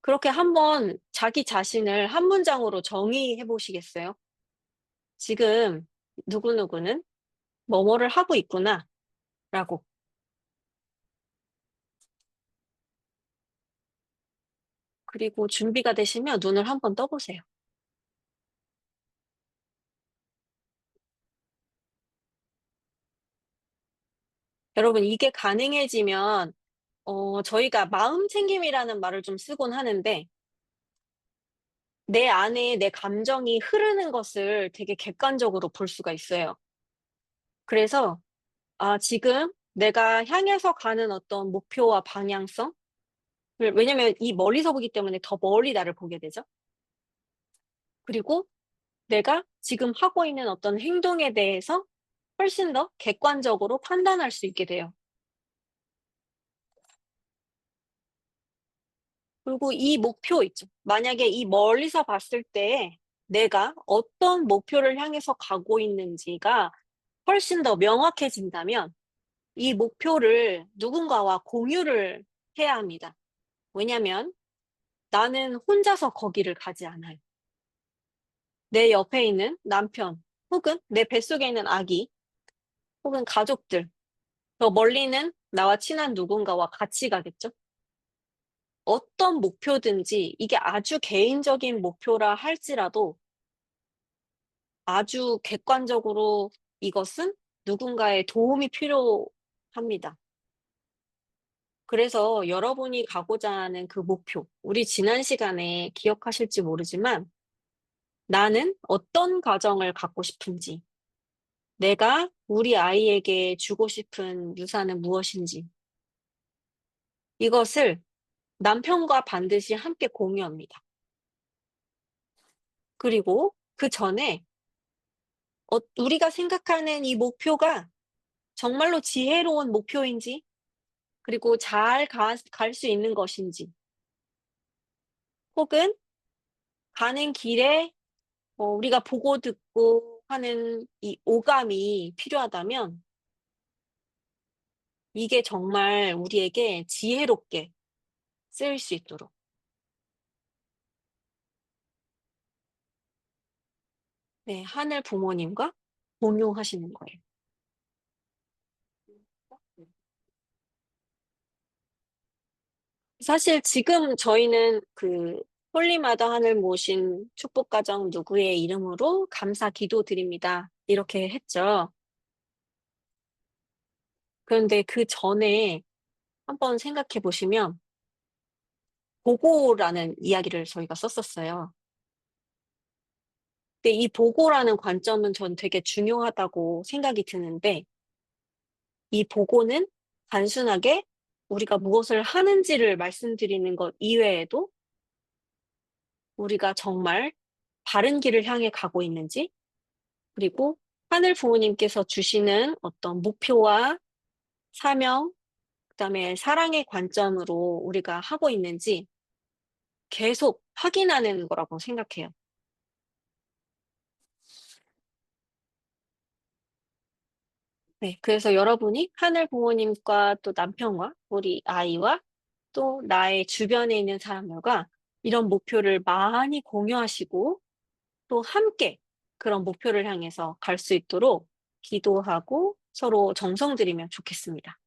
그렇게 한번 자기 자신을 한 문장으로 정의해 보시겠어요? 지금 누구누구는 뭐뭐를 하고 있구나, 라고. 그리고 준비가 되시면 눈을 한번 떠보세요. 여러분, 이게 가능해지면, 저희가 마음 챙김이라는 말을 좀 쓰곤 하는데, 내 안에 내 감정이 흐르는 것을 되게 객관적으로 볼 수가 있어요. 그래서, 지금 내가 향해서 가는 어떤 목표와 방향성? 왜냐면 이 멀리서 보기 때문에 더 멀리 나를 보게 되죠. 그리고 내가 지금 하고 있는 어떤 행동에 대해서 훨씬 더 객관적으로 판단할 수 있게 돼요. 그리고 이 목표 있죠. 만약에 이 멀리서 봤을 때 내가 어떤 목표를 향해서 가고 있는지가 훨씬 더 명확해진다면 이 목표를 누군가와 공유를 해야 합니다. 왜냐면 나는 혼자서 거기를 가지 않아요. 내 옆에 있는 남편, 혹은 내 뱃속에 있는 아기, 혹은 가족들, 더 멀리는 나와 친한 누군가와 같이 가겠죠? 어떤 목표든지 이게 아주 개인적인 목표라 할지라도 아주 객관적으로 이것은 누군가의 도움이 필요합니다. 그래서 여러분이 가고자 하는 그 목표, 우리 지난 시간에 기억하실지 모르지만 나는 어떤 가정을 갖고 싶은지, 내가 우리 아이에게 주고 싶은 유산은 무엇인지, 이것을 남편과 반드시 함께 공유합니다. 그리고 그 전에 우리가 생각하는 이 목표가 정말로 지혜로운 목표인지, 그리고 잘 갈 수 있는 것인지, 혹은 가는 길에 우리가 보고 듣고 하는 이 오감이 필요하다면 이게 정말 우리에게 지혜롭게 쓰일 수 있도록 네, 하늘 부모님과 공유하시는 거예요. 사실 지금 저희는 그 홀리마다 하늘 모신 축복가정 누구의 이름으로 감사 기도드립니다. 이렇게 했죠. 그런데 그 전에 한번 생각해 보시면 보고라는 이야기를 저희가 썼었어요. 근데 이 보고라는 관점은 전 되게 중요하다고 생각이 드는데 이 보고는 단순하게 우리가 무엇을 하는지를 말씀드리는 것 이외에도 우리가 정말 바른 길을 향해 가고 있는지, 그리고 하늘 부모님께서 주시는 어떤 목표와 사명, 그다음에 사랑의 관점으로 우리가 하고 있는지 계속 확인하는 거라고 생각해요. 네, 그래서 여러분이 하늘 부모님과 또 남편과 우리 아이와 또 나의 주변에 있는 사람들과 이런 목표를 많이 공유하시고 또 함께 그런 목표를 향해서 갈 수 있도록 기도하고 서로 정성 들이면 좋겠습니다.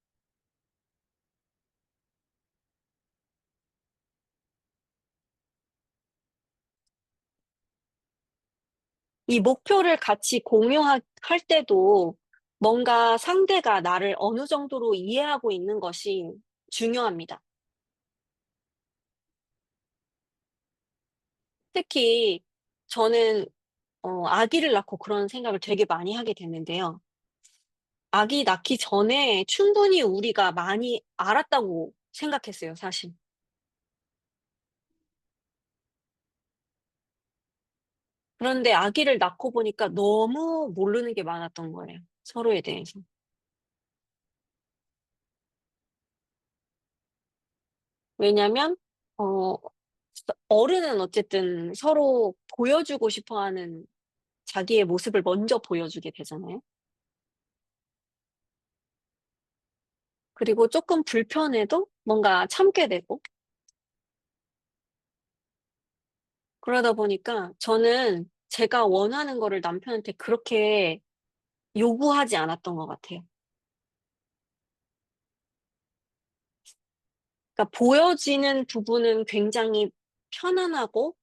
이 목표를 같이 공유할 때도 뭔가 상대가 나를 어느 정도로 이해하고 있는 것이 중요합니다. 특히 저는 아기를 낳고 그런 생각을 되게 많이 하게 됐는데요. 아기 낳기 전에 충분히 우리가 많이 알았다고 생각했어요, 사실. 그런데 아기를 낳고 보니까 너무 모르는 게 많았던 거예요, 서로에 대해서. 왜냐면 어 어른은 어쨌든 서로 보여주고 싶어 하는 자기의 모습을 먼저 보여주게 되잖아요. 그리고 쪼끔 불편해도 뭔가 참게 되고 그러다 보니까 저는 제가 원하는 거를 남편한테 그렇게 요구하지 않았던 것 같아요. 그러니까 보여지는 부분은 굉장히 편안하고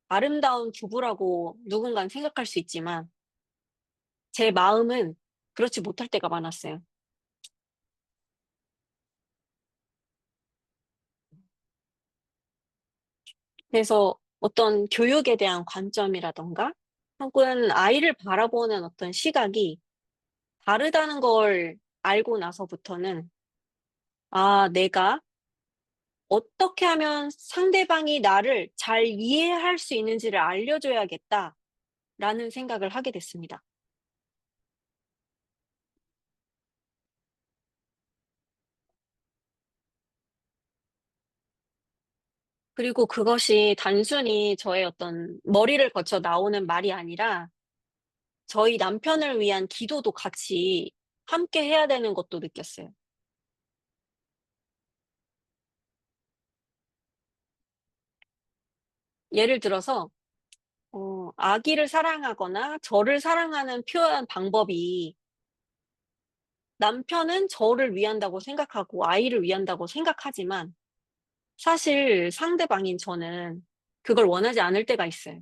아름다운 부부라고 누군가는 생각할 수 있지만 제 마음은 그렇지 못할 때가 많았어요. 그래서 어떤 교육에 대한 관점이라든가 혹은 아이를 바라보는 어떤 시각이 다르다는 걸 알고 나서부터는 '아 내가 어떻게 하면 상대방이 나를 잘 이해할 수 있는지를 알려줘야겠다.'라는 생각을 하게 됐습니다. 그리고 그것이 단순히 저의 어떤 머리를 거쳐 나오는 말이 아니라 저희 남편을 위한 기도도 같이 함께 해야 되는 것도 느꼈어요. 예를 들어서 아기를 사랑하거나 저를 사랑하는 표현 방법이 남편은 저를 위한다고 생각하고 아이를 위한다고 생각하지만 사실 상대방인 저는 그걸 원하지 않을 때가 있어요.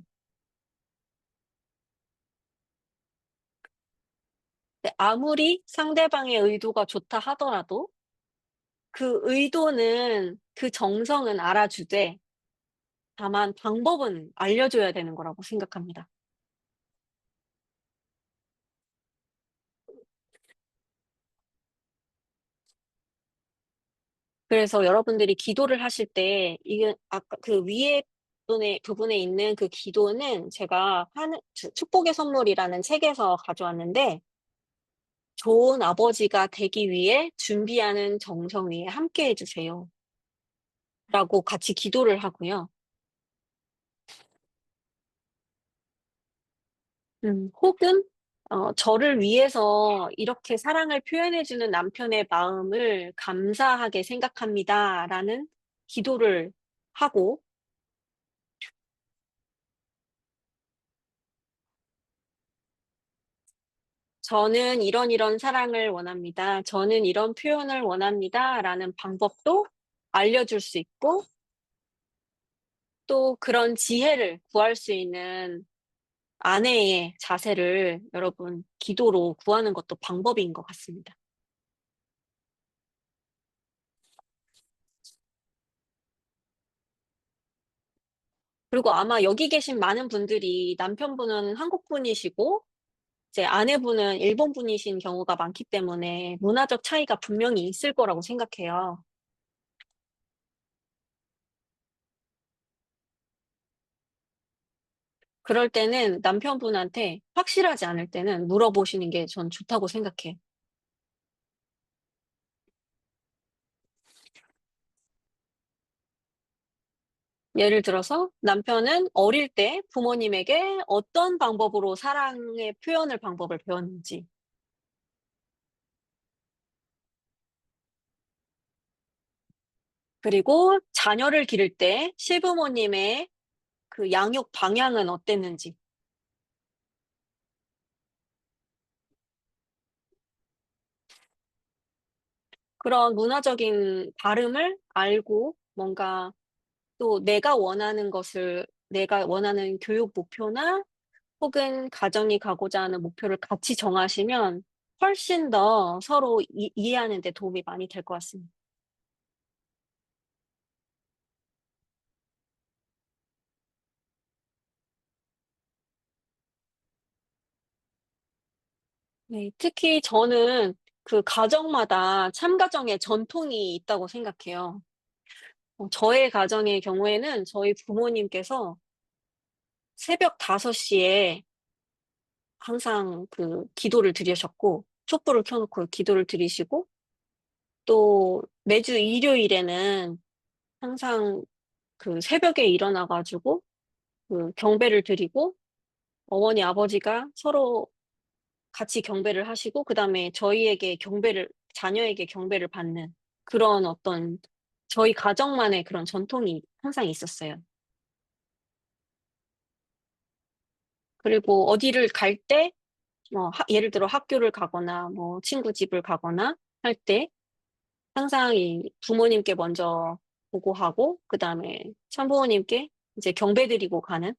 근데 아무리 상대방의 의도가 좋다 하더라도 그 의도는 그 정성은 알아주되 다만 방법은 알려줘야 되는 거라고 생각합니다. 그래서 여러분들이 기도를 하실 때 이게 아까 그 위에 부분에 있는 그 기도는 제가 하는 축복의 선물이라는 책에서 가져왔는데 "좋은 아버지가 되기 위해 준비하는 정성 위에 함께해 주세요." 라고 같이 기도를 하고요. 혹은 "저를 위해서 이렇게 사랑을 표현해 주는 남편의 마음을 감사하게 생각합니다."라는 기도를 하고 "저는 이런 이런 사랑을 원합니다. 저는 이런 표현을 원합니다."라는 방법도 알려줄 수 있고 또 그런 지혜를 구할 수 있는 아내의 자세를 여러분 기도로 구하는 것도 방법인 것 같습니다. 그리고 아마 여기 계신 많은 분들이 남편분은 한국 분이시고 이제 아내분은 일본 분이신 경우가 많기 때문에 문화적 차이가 분명히 있을 거라고 생각해요. 그럴 때는 남편분한테 확실하지 않을 때는 물어보시는 게 전 좋다고 생각해요. 예를 들어서 남편은 어릴 때 부모님에게 어떤 방법으로 사랑의 표현을 방법을 배웠는지, 그리고 자녀를 기를 때 시부모님의 그 양육 방향은 어땠는지, 그런 문화적인 다름을 알고 뭔가 또 내가 원하는 교육 목표나 혹은 가정이 가고자 하는 목표를 같이 정하시면 훨씬 더 서로 이해하는 데 도움이 많이 될 것 같습니다. 네. 특히 저는 그 가정마다 참가정의 전통이 있다고 생각해요. 저의 가정의 경우에는 저희 부모님께서 새벽 5시에 항상 그 기도를 드리셨고, 촛불을 켜놓고 기도를 드리시고, 또 매주 일요일에는 항상 그 새벽에 일어나가지고 그 경배를 드리고, 어머니, 아버지가 서로 같이 경배를 하시고, 그 다음에 자녀에게 경배를 받는 그런 어떤 저희 가정만의 그런 전통이 항상 있었어요. 그리고 어디를 갈 때, 예를 들어 학교를 가거나, 친구 집을 가거나 할 때, 항상 이 부모님께 먼저 보고하고, 그 다음에 참부모님께 이제 경배드리고 가는,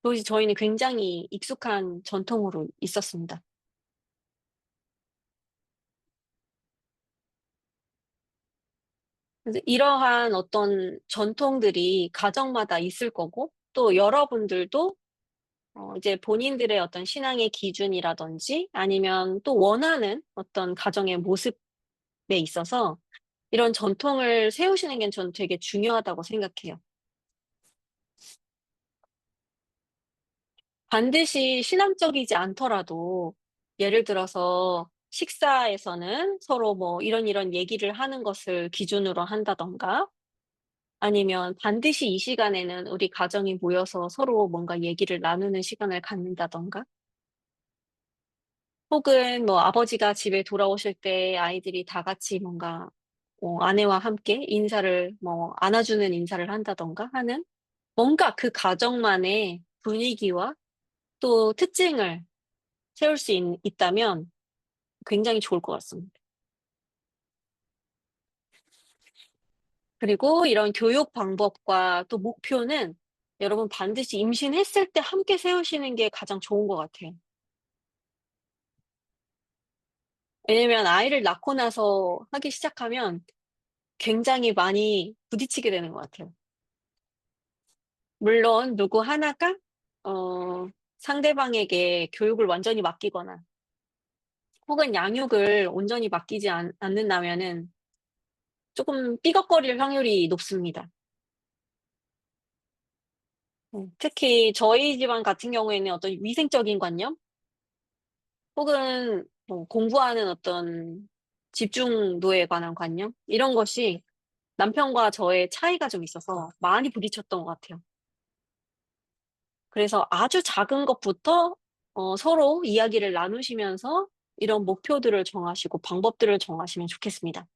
그것이 저희는 굉장히 익숙한 전통으로 있었습니다. 그래서 이러한 어떤 전통들이 가정마다 있을 거고, 또 여러분들도 이제 본인들의 어떤 신앙의 기준이라든지 아니면 또 원하는 어떤 가정의 모습에 있어서 이런 전통을 세우시는 게 저는 되게 중요하다고 생각해요. 반드시 신앙적이지 않더라도 예를 들어서 식사에서는 서로 이런 얘기를 하는 것을 기준으로 한다던가 아니면 반드시 이 시간에는 우리 가정이 모여서 서로 뭔가 얘기를 나누는 시간을 갖는다던가 혹은 아버지가 집에 돌아오실 때 아이들이 다 같이 뭔가 아내와 함께 안아주는 인사를 한다던가 하는 뭔가 그 가정만의 분위기와 또 특징을 세울 수 있다면 굉장히 좋을 것 같습니다. 그리고 이런 교육 방법과 또 목표는 여러분 반드시 임신했을 때 함께 세우시는 게 가장 좋은 것 같아요. 왜냐면 아이를 낳고 나서 하기 시작하면 굉장히 많이 부딪히게 되는 것 같아요. 물론 누구 하나가 상대방에게 교육을 완전히 맡기거나 혹은 양육을 온전히 맡기지 않는다면은 조금 삐걱거릴 확률이 높습니다. 특히 저희 집안 같은 경우에는 어떤 위생적인 관념 혹은 공부하는 어떤 집중도에 관한 관념 이런 것이 남편과 저의 차이가 좀 있어서 많이 부딪혔던 것 같아요. 그래서 아주 작은 것부터 서로 이야기를 나누시면서 이런 목표들을 정하시고 방법들을 정하시면 좋겠습니다.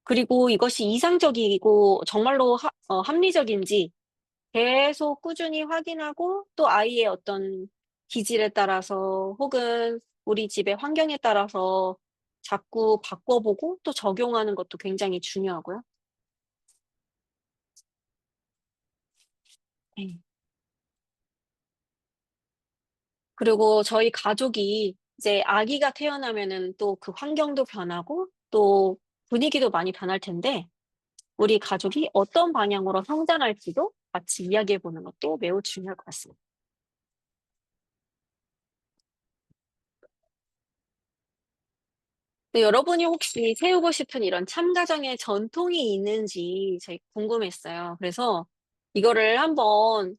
그리고 이것이 이상적이고 정말로 합리적인지 계속 꾸준히 확인하고 또 아이의 어떤 기질에 따라서 혹은 우리 집의 환경에 따라서 자꾸 바꿔보고 또 적용하는 것도 굉장히 중요하고요. 네. 그리고 저희 가족이 이제 아기가 태어나면은 또 그 환경도 변하고 또 분위기도 많이 변할 텐데 우리 가족이 어떤 방향으로 성장할지도 같이 이야기해 보는 것도 매우 중요할 것 같습니다. 여러분이 혹시 세우고 싶은 이런 참가정의 전통이 있는지 제가 궁금했어요. 그래서 이거를 한번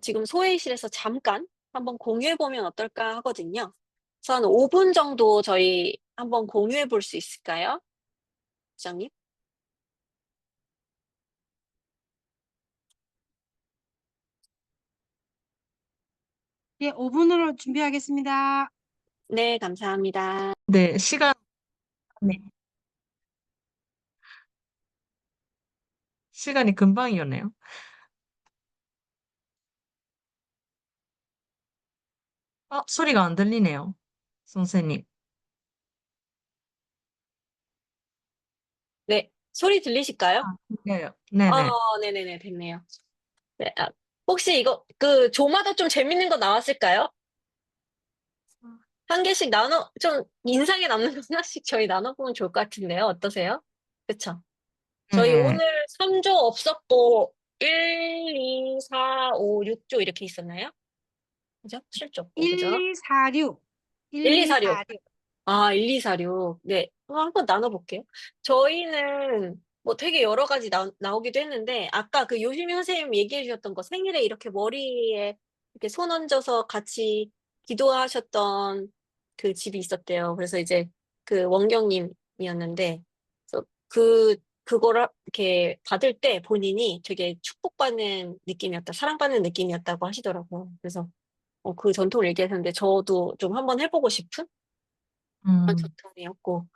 지금 소회의실에서 잠깐 한번 공유해 보면 어떨까 하거든요. 그래서 한 5분 정도 저희 한번 공유해 볼 수 있을까요? 부장님? 예, 5분으로 준비하겠습니다. 네, 감사합니다. 네, 네, 시간이 금방이었네요. 소리가 안 들리네요. 선생님. 네, 소리 들리실까요? 들려요. 네네. 네네네, 됐네요. 네, 혹시 조마다 좀 재밌는 거 나왔을까요? 한 개씩 좀 인상에 남는 거 하나씩 저희 나눠보면 좋을 것 같은데요. 어떠세요? 그쵸? 저희 네. 오늘 3조 없었고, 1, 2, 4, 5, 6조 이렇게 있었나요? 그죠? 7조 없고, 그죠? 1246, 1, 2, 4, 6. 1246. 아, 1, 2, 4, 6. 네. 한번 나눠볼게요. 저희는 뭐 되게 여러 가지 나오기도 했는데, 아까 그 요시미 선생님 얘기해 주셨던 거, 생일에 이렇게 머리에 이렇게 손 얹어서 같이 기도하셨던 그 집이 있었대요. 그래서 이제 그 원경님이었는데, 그래서 그거를 이렇게 받을 때 본인이 되게 축복받는 느낌이었다, 사랑받는 느낌이었다고 하시더라고요. 그래서 그 전통을 얘기하셨는데, 저도 좀 한번 해보고 싶은 그런 음, 전통이었고,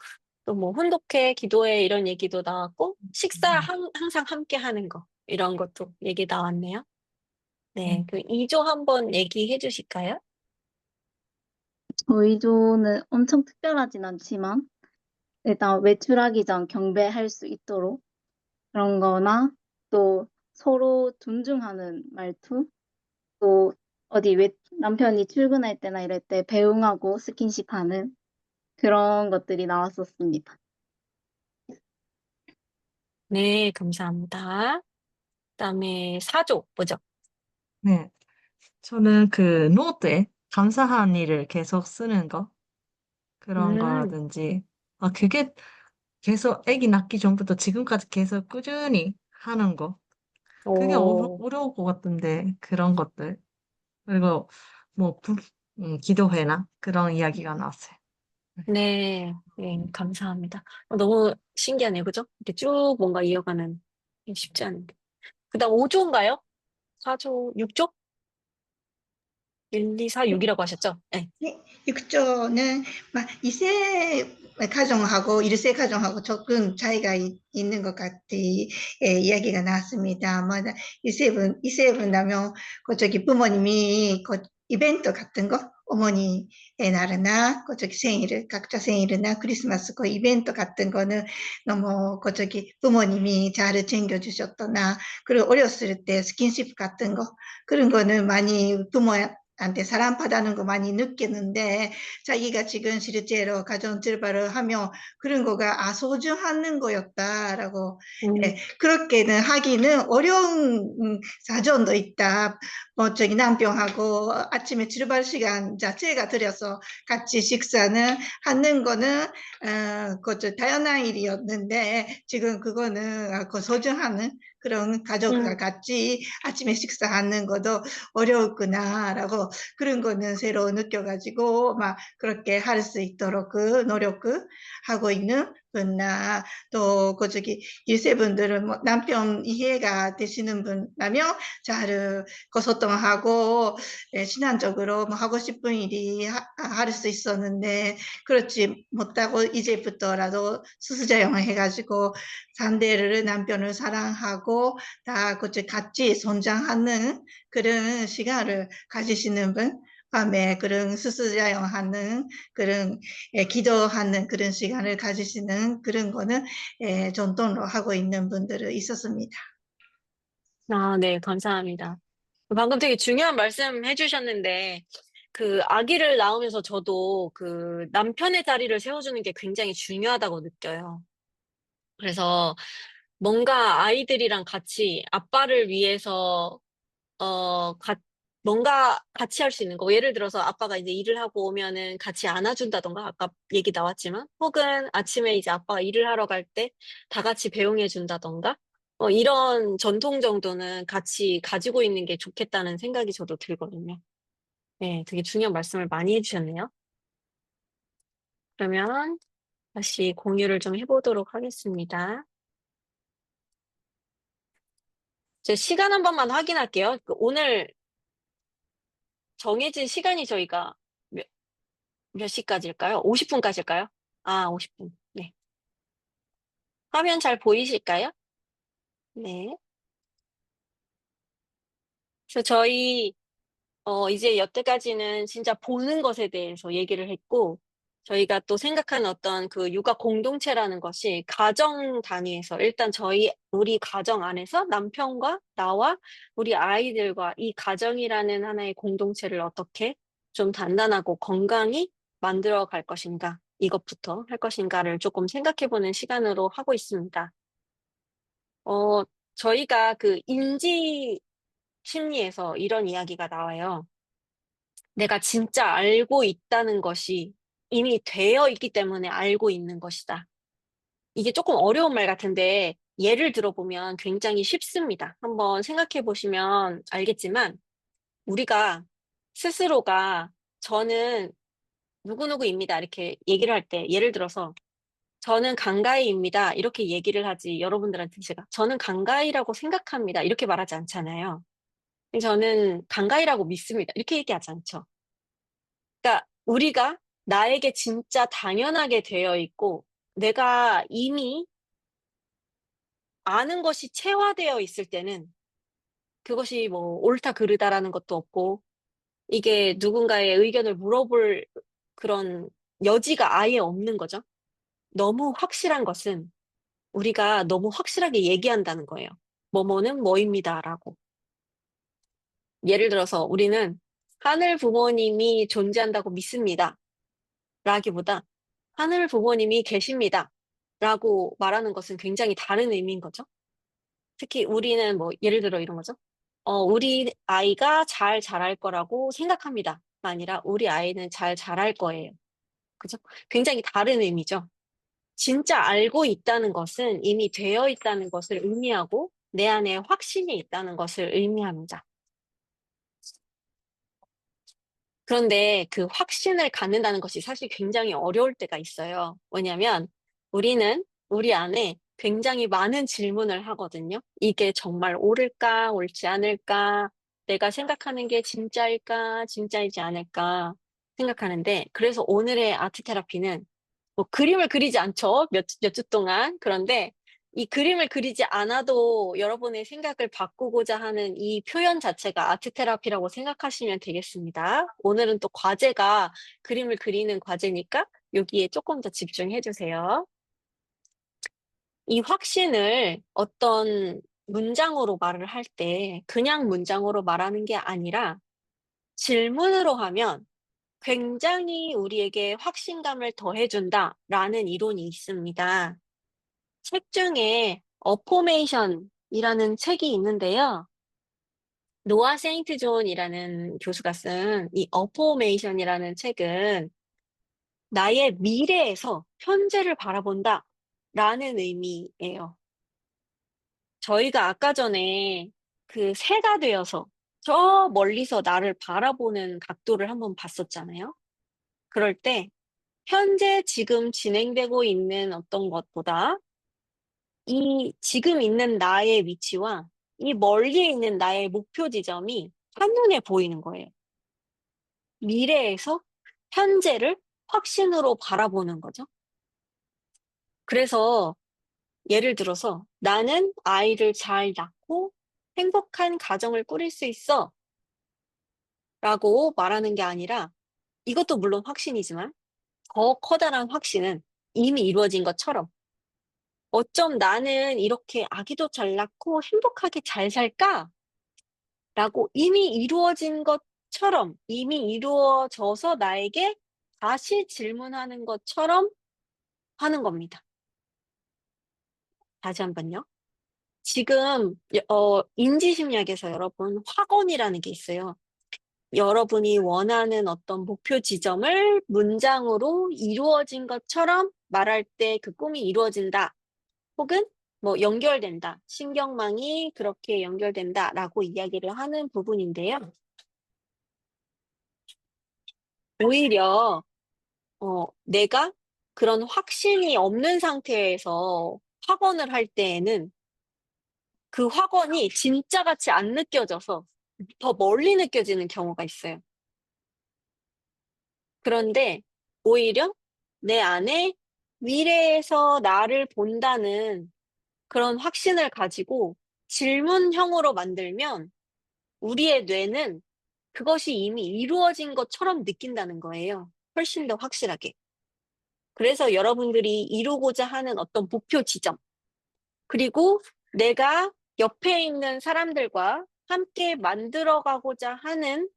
또 뭐 혼독회, 기도회 이런 얘기도 나왔고 식사 항상 함께 하는 거 이런 것도 얘기 나왔네요. 네, 그 2조 한번 얘기해 주실까요? 저희 조는 엄청 특별하진 않지만 일단 외출하기 전 경배할 수 있도록 그런 거나 또 서로 존중하는 말투 또 남편이 출근할 때나 이럴 때 배웅하고 스킨십 하는 그런 것들이 나왔었습니다. 네, 감사합니다. 그다음에 4조 뭐죠? 네. 저는 그 노트에 감사한 일을 계속 쓰는 거, 그런 음, 거라든지, 그게 계속 아기 낳기 전부터 지금까지 계속 꾸준히 하는 거. 그게 오, 어려울 것 같은데, 그런 것들. 그리고 뭐, 기도회나 그런 이야기가 나왔어요. 네, 네, 감사합니다. 너무 신기하네요, 그죠? 이렇게 쭉 뭔가 이어가는 게 쉽지 않은데. 그다음 5조인가요? 4조, 6조? 1, 2, 4, 6이라고 하셨죠? 네. 네, 6조는 2세 가정하고 1세 가정하고 조금 차이가 있는 것 같아 이야기가 나왔습니다. 2세분 나면 저기 부모님이 이벤트 같은 거 어머니의 날이나 저기 생일, 각자 생일이나 크리스마스 이벤트 같은 거는 너무 저기 부모님이 잘 챙겨주셨거나 그리고 어렸을 때 스킨십 같은 거 그런 거는 많이 한테 사랑받는 거 많이 느끼는데 자기가 지금 실제로 가정 출발을 하면 그런 거가 소중하는 거였다라고 그렇게는 하기는 어려운 사정도 있다. 뭐 저기 남편하고 아침에 출발 시간 자체가 들여서 같이 식사는 하는 거는 그것도 다양한 일이었는데 지금 그거는 그 소중하는 그런 가족과 음, 같이 아침에 식사하는 것도 어려웠구나라고 그런 거는 새로 느껴가지고 막 그렇게 할 수 있도록 그 노력을 하고 있는 분나 또 저기 일세분들은 뭐 남편 이해가 되시는 분라면 잘 소통하고 신앙적으로 뭐 하고 싶은 일이 할 수 있었는데 그렇지 못하고 이제부터라도 수수자용을 해가지고 상대를 남편을 사랑하고 다 같이 성장하는 그런 시간을 가지시는 분, 밤에 그런 수수자용하는 그런 기도하는 그런 시간을 가지시는 그런 거는 전통으로 하고 있는 분들은 있었습니다. 네, 감사합니다. 방금 되게 중요한 말씀 해주셨는데, 그 아기를 낳으면서 저도 그 남편의 자리를 세워주는 게 굉장히 중요하다고 느껴요. 그래서 뭔가 아이들이랑 같이 아빠를 위해서, 뭔가 같이 할 수 있는 거. 예를 들어서 아빠가 이제 일을 하고 오면은 같이 안아준다던가, 아까 얘기 나왔지만, 혹은 아침에 이제 아빠가 일을 하러 갈 때 다 같이 배웅해준다던가, 이런 전통 정도는 같이 가지고 있는 게 좋겠다는 생각이 저도 들거든요. 네, 되게 중요한 말씀을 많이 해주셨네요. 그러면 다시 공유를 좀 해보도록 하겠습니다. 제 시간 한 번만 확인할게요. 오늘 정해진 시간이 저희가 몇 시까지일까요? 50분까지일까요? 50분. 네. 화면 잘 보이실까요? 네. 그래서 저희 이제 여태까지는 진짜 보는 것에 대해서 얘기를 했고, 저희가 또 생각하는 어떤 그 육아 공동체라는 것이 가정 단위에서 일단 우리 가정 안에서 남편과 나와 우리 아이들과 이 가정이라는 하나의 공동체를 어떻게 좀 단단하고 건강히 만들어 갈 것인가, 이것부터 할 것인가를 조금 생각해 보는 시간으로 하고 있습니다. 저희가 그 인지 심리에서 이런 이야기가 나와요. 내가 진짜 알고 있다는 것이 이미 되어 있기 때문에 알고 있는 것이다. 이게 조금 어려운 말 같은데 예를 들어보면 굉장히 쉽습니다. 한번 생각해 보시면 알겠지만, 우리가 스스로가 저는 누구누구입니다. 이렇게 얘기를 할 때, 예를 들어서 저는 강가희입니다. 이렇게 얘기를 하지, 여러분들한테 제가 저는 강가희라고 생각합니다. 이렇게 말하지 않잖아요. 저는 강가희라고 믿습니다. 이렇게 얘기하지 않죠. 그러니까 우리가 나에게 진짜 당연하게 되어 있고, 내가 이미 아는 것이 체화되어 있을 때는 그것이 뭐 옳다 그르다라는 것도 없고, 이게 누군가의 의견을 물어볼 그런 여지가 아예 없는 거죠. 너무 확실한 것은 우리가 너무 확실하게 얘기한다는 거예요. 뭐뭐는 뭐입니다라고. 예를 들어서 우리는 하늘 부모님이 존재한다고 믿습니다. 라기보다 하늘 부모님이 계십니다. 라고 말하는 것은 굉장히 다른 의미인 거죠. 특히 우리는 뭐 예를 들어 이런 거죠. 우리 아이가 잘 자랄 거라고 생각합니다. 아니라 우리 아이는 잘 자랄 거예요. 그죠? 굉장히 다른 의미죠. 진짜 알고 있다는 것은 이미 되어 있다는 것을 의미하고 내 안에 확신이 있다는 것을 의미합니다. 그런데 그 확신을 갖는다는 것이 사실 굉장히 어려울 때가 있어요. 왜냐하면 우리는 우리 안에 굉장히 많은 질문을 하거든요. 이게 정말 옳을까, 옳지 않을까, 내가 생각하는 게 진짜일까, 진짜이지 않을까 생각하는데, 그래서 오늘의 아트 테라피는 뭐 그림을 그리지 않죠. 몇 주 동안. 그런데 이 그림을 그리지 않아도 여러분의 생각을 바꾸고자 하는 이 표현 자체가 아트 테라피라고 생각하시면 되겠습니다. 오늘은 또 과제가 그림을 그리는 과제니까 여기에 조금 더 집중해 주세요. 이 확신을 어떤 문장으로 말을 할 때 그냥 문장으로 말하는 게 아니라 질문으로 하면 굉장히 우리에게 확신감을 더해준다라는 이론이 있습니다. 책 중에 어포메이션이라는 책이 있는데요. 노아 세인트 존이라는 교수가 쓴 이 어포메이션이라는 책은 나의 미래에서 현재를 바라본다 라는 의미예요. 저희가 아까 전에 그 새가 되어서 저 멀리서 나를 바라보는 각도를 한번 봤었잖아요. 그럴 때 현재 지금 진행되고 있는 어떤 것보다 이 지금 있는 나의 위치와 이 멀리에 있는 나의 목표 지점이 한눈에 보이는 거예요. 미래에서 현재를 확신으로 바라보는 거죠. 그래서 예를 들어서 나는 아이를 잘 낳고 행복한 가정을 꾸릴 수 있어 라고 말하는 게 아니라, 이것도 물론 확신이지만 더 커다란 확신은 이미 이루어진 것처럼, 어쩜 나는 이렇게 아기도 잘 낳고 행복하게 잘 살까? 라고 이미 이루어진 것처럼, 이미 이루어져서 나에게 다시 질문하는 것처럼 하는 겁니다. 다시 한번요. 지금 인지심리학에서 여러분 확언이라는 게 있어요. 여러분이 원하는 어떤 목표 지점을 문장으로 이루어진 것처럼 말할 때 그 꿈이 이루어진다. 혹은 뭐 연결된다. 신경망이 그렇게 연결된다라고 이야기를 하는 부분인데요. 오히려 내가 그런 확신이 없는 상태에서 확언을 할 때에는 그 확언이 진짜 같이 안 느껴져서 더 멀리 느껴지는 경우가 있어요. 그런데 오히려 내 안에 미래에서 나를 본다는 그런 확신을 가지고 질문형으로 만들면 우리의 뇌는 그것이 이미 이루어진 것처럼 느낀다는 거예요. 훨씬 더 확실하게. 그래서 여러분들이 이루고자 하는 어떤 목표 지점, 그리고 내가 옆에 있는 사람들과 함께 만들어가고자 하는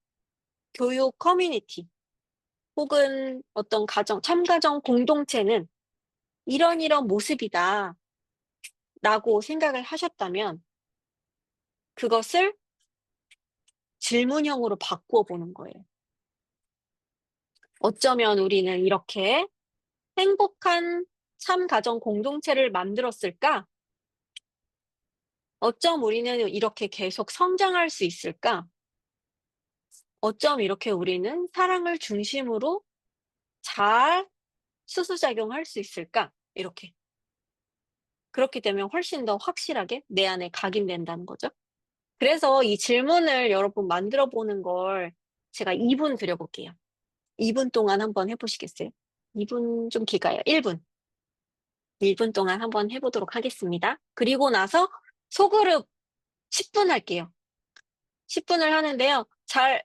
교육 커뮤니티, 혹은 어떤 가정, 참가정 공동체는 이런 모습이다 라고 생각을 하셨다면 그것을 질문형으로 바꾸어 보는 거예요. 어쩌면 우리는 이렇게 행복한 참가정 공동체를 만들었을까? 어쩜 우리는 이렇게 계속 성장할 수 있을까? 어쩜 이렇게 우리는 사랑을 중심으로 잘 수수작용할 수 있을까? 이렇게. 그렇게 되면 훨씬 더 확실하게 내 안에 각인된다는 거죠. 그래서 이 질문을 여러분 만들어 보는 걸 제가 2분 드려 볼게요. 2분 동안 한번 해 보시겠어요? 2분 좀 길까요? 1분. 1분 동안 한번 해 보도록 하겠습니다. 그리고 나서 소그룹 10분 할게요. 10분을 하는데요.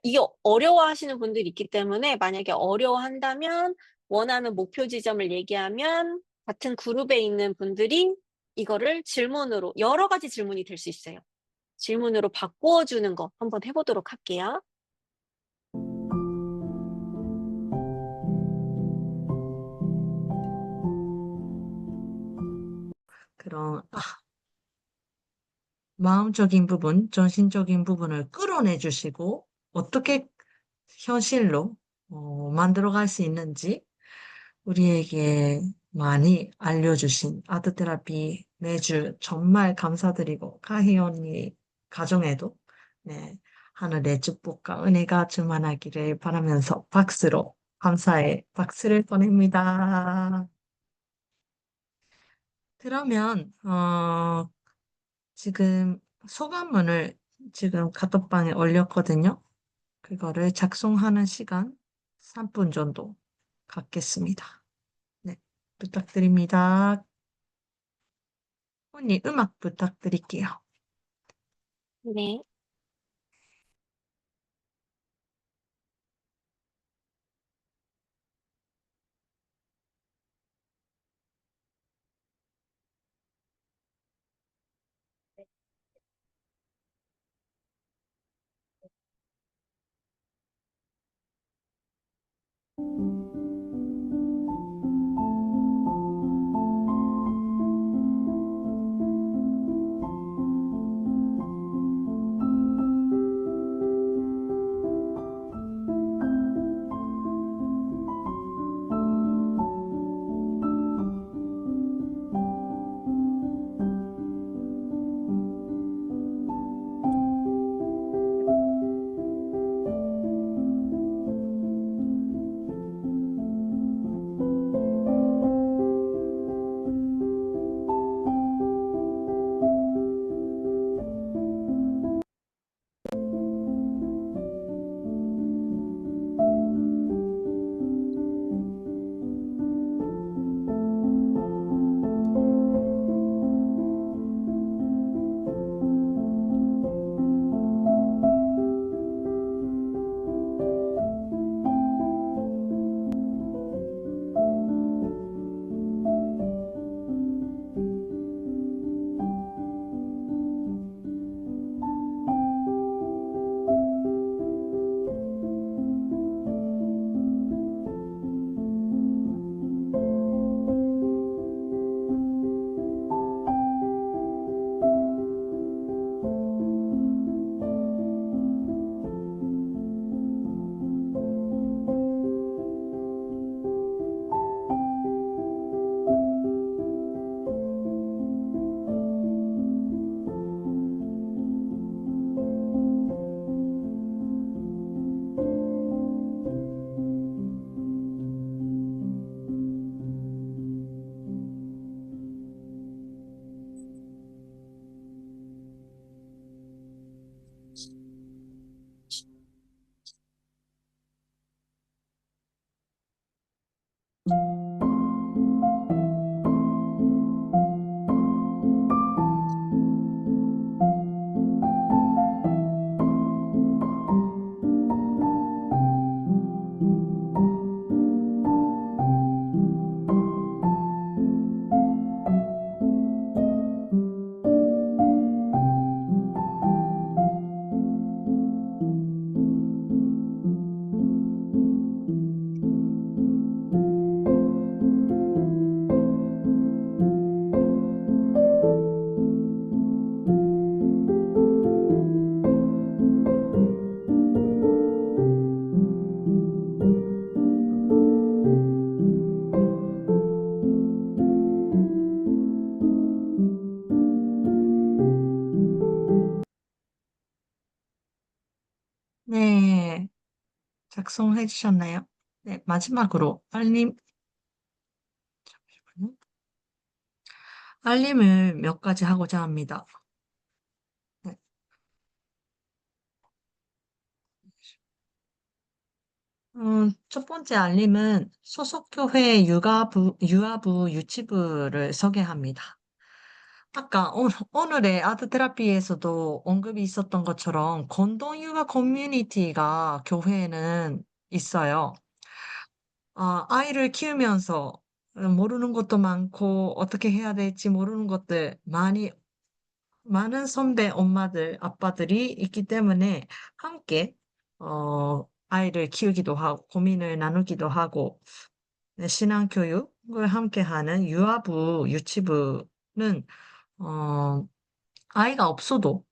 이게 어려워하시는 분들이 있기 때문에 만약에 어려워한다면 원하는 목표 지점을 얘기하면 같은 그룹에 있는 분들이 이거를 질문으로 여러 가지 질문이 될 수 있어요. 질문으로 바꾸어 주는 거 한번 해보도록 할게요. 그럼 마음적인 부분, 정신적인 부분을 끌어내 주시고 어떻게 현실로 만들어갈 수 있는지 우리에게 많이 알려주신 아트테라피 매주 정말 감사드리고 카희 언니 가정에도 네, 하늘의 축복과 은혜가 충만하기를 바라면서 박수로 감사의 박수를 보냅니다. 그러면 지금 소감문을 지금 카톡방에 올렸거든요. 그거를 작성하는 시간 3분 정도 갖겠습니다. 네, 부탁드립니다. 언니 음악 부탁드릴게요. 네. 작성해 주셨나요? 네, 마지막으로 잠시만요. 알림을 몇 가지 하고자 합니다. 네. 첫 번째 알림은 소속 교회 유아부 유치부를 소개합니다. 아까 오늘의 아트 테라피에서도 언급이 있었던 것처럼 공동 육아 커뮤니티가 교회에는 있어요. 아이를 키우면서 모르는 것도 많고 어떻게 해야 될지 모르는 것들 많은 선배 엄마들, 아빠들이 있기 때문에 함께 아이를 키우기도 하고 고민을 나누기도 하고 네, 신앙 교육을 함께 하는 유아부 유치부는 어, 아이가 없어도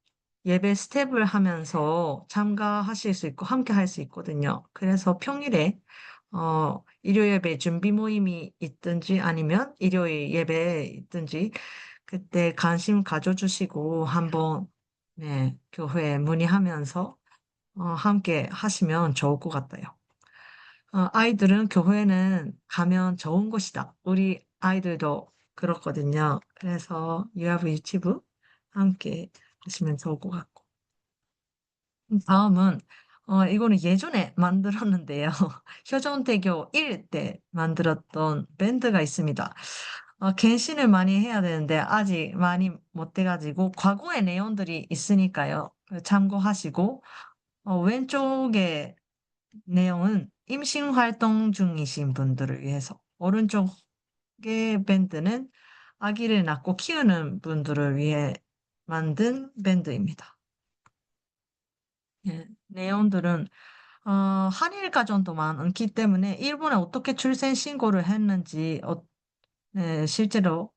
예배 스텝을 하면서 참가하실 수 있고 함께 할 수 있거든요. 그래서 평일에 일요 예배 준비 모임이 있든지 아니면 일요일 예배에 있든지 그때 관심 가져주시고 한번 네, 교회에 문의하면서 함께 하시면 좋을 것 같아요. 아이들은 교회는 가면 좋은 곳이다. 우리 아이들도 그렇거든요. 그래서 유아부 유치부 함께 하시면 좋을 것 같고. 다음은, 이거는 예전에 만들었는데요. 효정대교 1 때 만들었던 밴드가 있습니다. 갱신을 많이 해야 되는데 아직 많이 못 돼가지고 과거의 내용들이 있으니까요. 참고하시고, 왼쪽에 내용은 임신 활동 중이신 분들을 위해서, 오른쪽의 밴드는 아기를 낳고 키우는 분들을 위해 만든 밴드입니다. 예, 내용들은 한일 가정도 많기 때문에 일본에 어떻게 출생 신고를 했는지 네, 실제로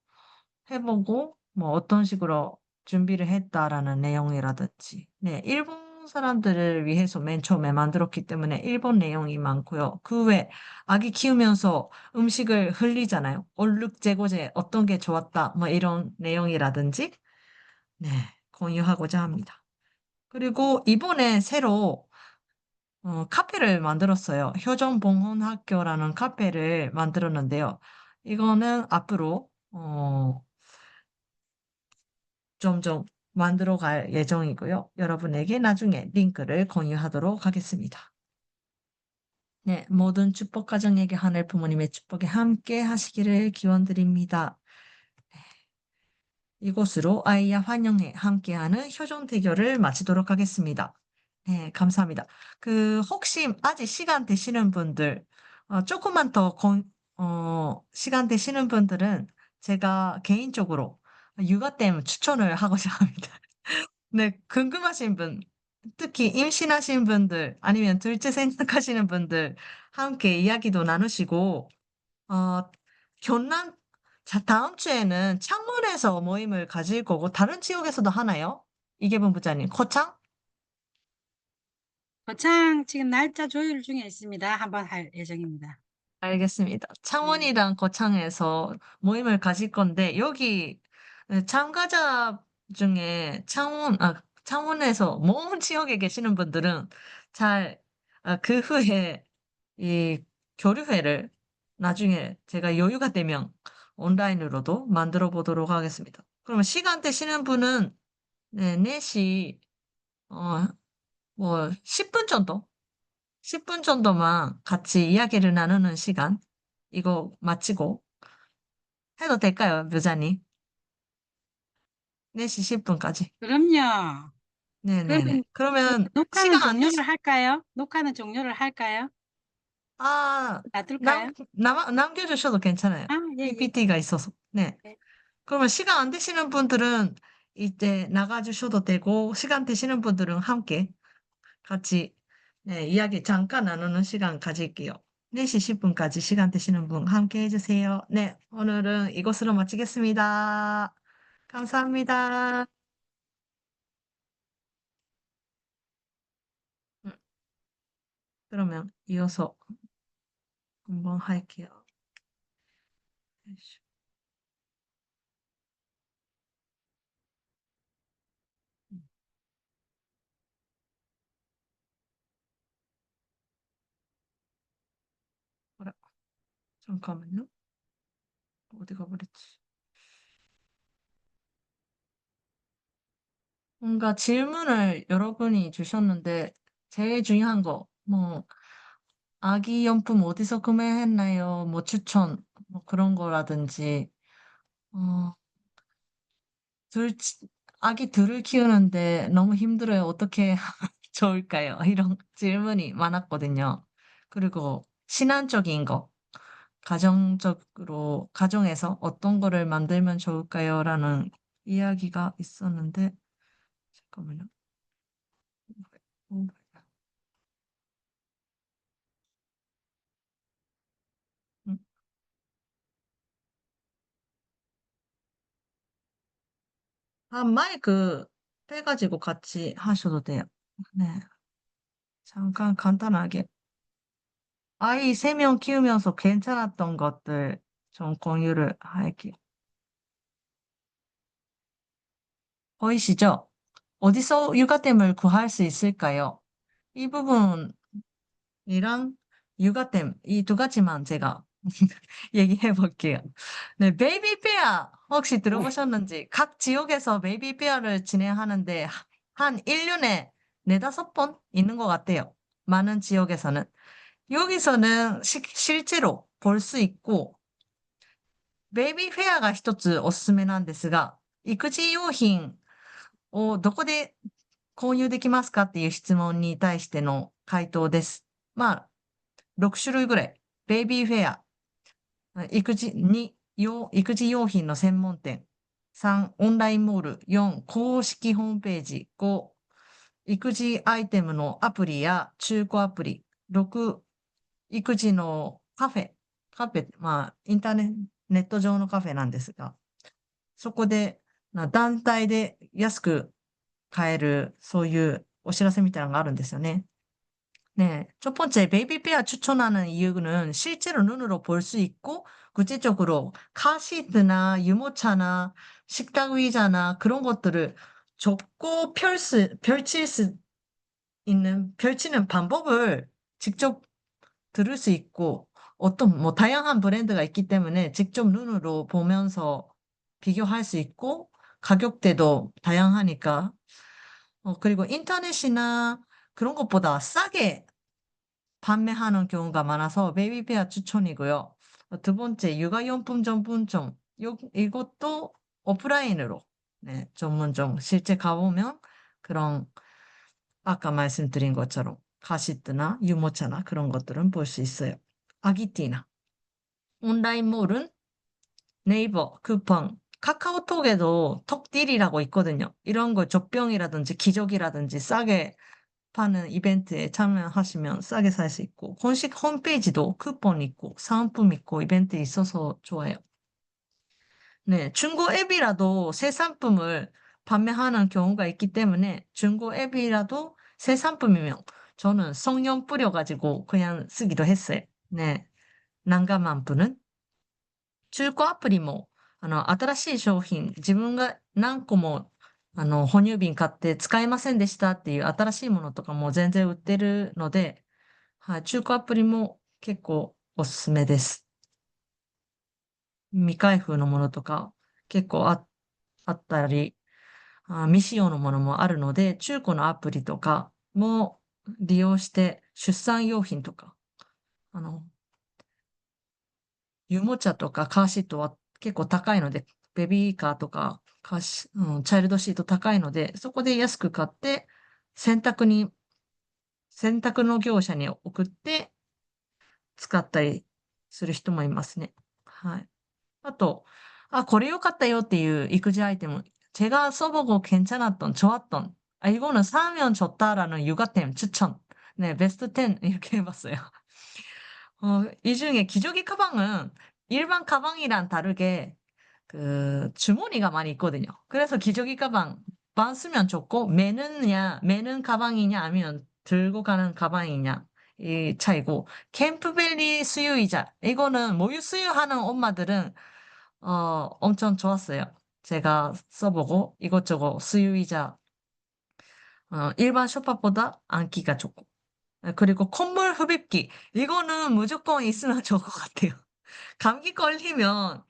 해보고 뭐 어떤 식으로 준비를 했다라는 내용이라든지 네, 일본 사람들을 위해서 맨 처음에 만들었기 때문에 일본 내용이 많고요. 그 외 아기 키우면서 음식을 흘리잖아요. 얼룩 제거제 어떤 게 좋았다 뭐 이런 내용이라든지 네, 공유하고자 합니다. 그리고 이번에 새로 카페를 만들었어요. 효정봉헌학교라는 카페를 만들었는데요. 이거는 앞으로 점점 만들어 갈 예정이고요. 여러분에게 나중에 링크를 공유하도록 하겠습니다. 네, 모든 축복 가정에게 하늘 부모님의 축복에 함께 하시기를 기원드립니다. 이곳으로 아이야 환영해 함께하는 효정 대결을 마치도록 하겠습니다. 네, 감사합니다. 혹시 아직 시간 되시는 분들, 조금만 더 시간 되시는 분들은 제가 개인적으로 육아템 추천을 하고자 합니다. 네, 궁금하신 분, 특히 임신하신 분들, 아니면 둘째 생각하시는 분들, 함께 이야기도 나누시고, 어, 경남, 다음 주에는 창원에서 모임을 가질 거고, 다른 지역에서도 하나요? 이계분 부장님, 거창? 거창 지금 날짜 조율 중에 있습니다. 한번 할 예정입니다. 알겠습니다. 창원이랑 거창에서 모임을 가질 건데, 여기 참가자 중에 창원에서 먼 지역에 계시는 분들은 그 후에 이 교류회를 나중에 제가 여유가 되면 온라인으로도 만들어 보도록 하겠습니다. 그러면 시간 되시는 분은 네, 4시, 뭐, 10분 정도? 10분 정도만 같이 이야기를 나누는 시간, 이거 마치고 해도 될까요, 묘자님? 4시 10분까지. 그럼요. 네네네. 그러면 그러면 녹화는 시간 안 되시, 종료를 할까요? 녹화는 종료를 할까요? 아, 놔둘까요? 남겨주셔도 괜찮아요. 아, 예, 예. PPT가 있어서. 네. 네. 그러면 시간 안 되시는 분들은 이때 나가주셔도 되고, 시간 되시는 분들은 함께 같이 네, 이야기 잠깐 나누는 시간 가질게요. 4시 10분까지 시간 되시는 분 함께 해주세요. 네, 오늘은 이것으로 마치겠습니다. 감사합니다. 음, 그러면 이어서 한번 할게요. 잠깐만요. 어디 가버렸지? 뭔가 질문을 여러분이 주셨는데, 제일 중요한 거, 뭐, 아기 용품 어디서 구매했나요? 뭐, 추천, 뭐, 그런 거라든지, 어, 둘, 아기 둘을 키우는데 너무 힘들어요. 어떻게 하면 좋을까요? 이런 질문이 많았거든요. 그리고 신앙적인 거, 가정적으로, 가정에서 어떤 거를 만들면 좋을까요? 라는 이야기가 있었는데, 잠깐만요. 음, 음. 마이크 빼가지고 같이 하셔도 돼요. 네. 잠깐 간단하게. 아이 3명 키우면서 괜찮았던 것들 좀 공유를 할게요. 보이시죠? 어디서 육아템을 구할 수 있을까요? 이 부분이랑 육아템, 이 두 가지만 제가 얘기해 볼게요. 네, 베이비 페어 혹시 들어보셨는지 각 지역에서 베이비 페어를 진행하는데 한 1년에 4~5번 있는 것 같아요. 많은 지역에서는. 여기서는 실제로 볼 수 있고,ベイビーフェアが一つおすすめなんですが、育児用品をどこで購入できますかっていう質問に対しての回答です。まあ、6種類ぐらい。ベイビーフェア、育児用品の専門店。3、オンラインモール。4、公式ホームページ。5、育児アイテムのアプリや中古アプリ。6、育児のカフェ。まあ、インターネット上のカフェなんですが、そこで、団体で安く買える、そういうお知らせみたいなのがあるんですよね。네, 첫 번째, 베이비페어 추천하는 이유는 실제로 눈으로 볼 수 있고, 구체적으로 카시트나 유모차나 식탁 의자나 그런 것들을 접고 펼칠 수 펼치는 방법을 직접 들을 수 있고, 뭐, 다양한 브랜드가 있기 때문에 직접 눈으로 보면서 비교할 수 있고, 가격대도 다양하니까, 그리고 인터넷이나 그런 것보다 싸게 판매하는 경우가 많아서 베이비페어 추천이고요. 두 번째, 육아용품 전문점. 이것도 오프라인으로, 네, 전문점. 실제 가보면 그런, 아까 말씀드린 것처럼 가시트나 유모차나 그런 것들은 볼 수 있어요. 아기띠나. 온라인몰은 네이버, 쿠팡, 카카오톡에도 톡딜이라고 있거든요. 이런 거 젖병이라든지 기저귀라든지 싸게 파는 이벤트에 참여하시면 싸게 살 수 있고, 공식 홈페이지도 쿠폰 있고, 사은품 있고, 이벤트 있어서 좋아요. 네, 중고 앱이라도 새 상품을 판매하는 경우가 있기 때문에 중고 앱이라도 새 상품이면 저는 성형 뿌려가지고 그냥 쓰기도 했어요. 네, 난감한 분은中古アプリも、新しい商品、自分が何個も、哺乳瓶買って使えませんでしたっていう新しいものとかも全然売ってるので、はい、中古アプリも結構おすすめです。未開封のものとか結構あったり、未使用のものもあるので、中古のアプリとかも利用して出産用品とか、あの、ユモチャとかカーシートは結構高いので、ベビーカーとかチャイルドシート高いので、そこで安く買って、洗濯の業者に送って使ったりする人もいますね。はい。あと、これ良かったよっていう育児アイテム. 제가 써보고 괜찮았던, 좋았던. 이거는 사면 좋다라는 육아템 추천. 네, 베스트 10 이렇게 해봤어요. 이 중에 기저귀 가방은 일반 가방이랑 다르게 주머니가 많이 있거든요. 그래서 기저귀 가방만 쓰면 좋고, 매는 가방이냐, 아니면 들고 가는 가방이냐, 이 차이고, 캠프벨리 수유의자. 이거는 모유 수유하는 엄마들은, 엄청 좋았어요. 제가 써보고 이것저것 수유의자, 일반 쇼파보다 안기가 좋고. 그리고 콧물 흡입기. 이거는 무조건 있으면 좋을 것 같아요. 감기 걸리면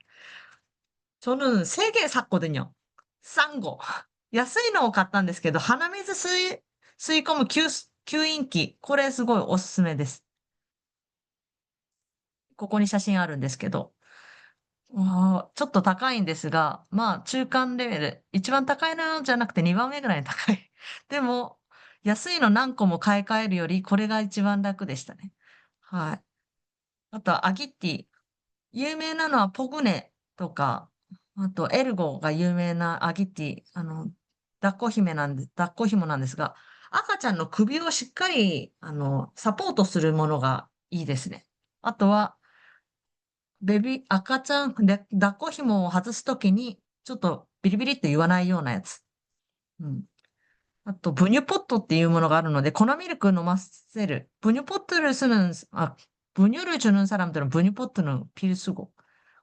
저는 3개 샀거든요. 싼 거. 安いのを買ったんですけど、鼻水吸い込む吸引器。これすごいおすすめです。ここに写真あるんですけど。ちょっと高いんですが、まあ中間レベル。一番高いのじゃなくて2番目ぐらいに高い。でも、安いの何個も買い替えるより、これが一番楽でしたね。はい。あとはアギッティ。有名なのはポグネとか、あとエルゴが有名なアギッティ。抱っこ紐なんですが、赤ちゃんの首をしっかり、サポートするものがいいですね。あとは、赤ちゃんで、抱っこ紐を外すときに、ちょっとビリビリって言わないようなやつ。うん。あと、ブニュポットっていうものがあるので、粉ミルク飲ませる。분유를 주는 사람들은 분유포트는 필수고,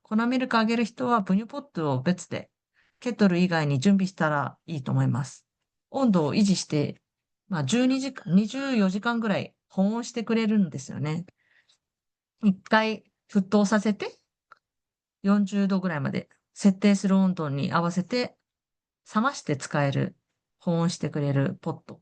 粉ミルクあげる人はブニュポットを別で、ケトル以外に準備したらいいと思います。温度を維持して、まあ、12時間、24時間ぐらい保温してくれるんですよね。一回沸騰させて、40度ぐらいまで設定する温度に合わせて冷まして使える、保温してくれるポット。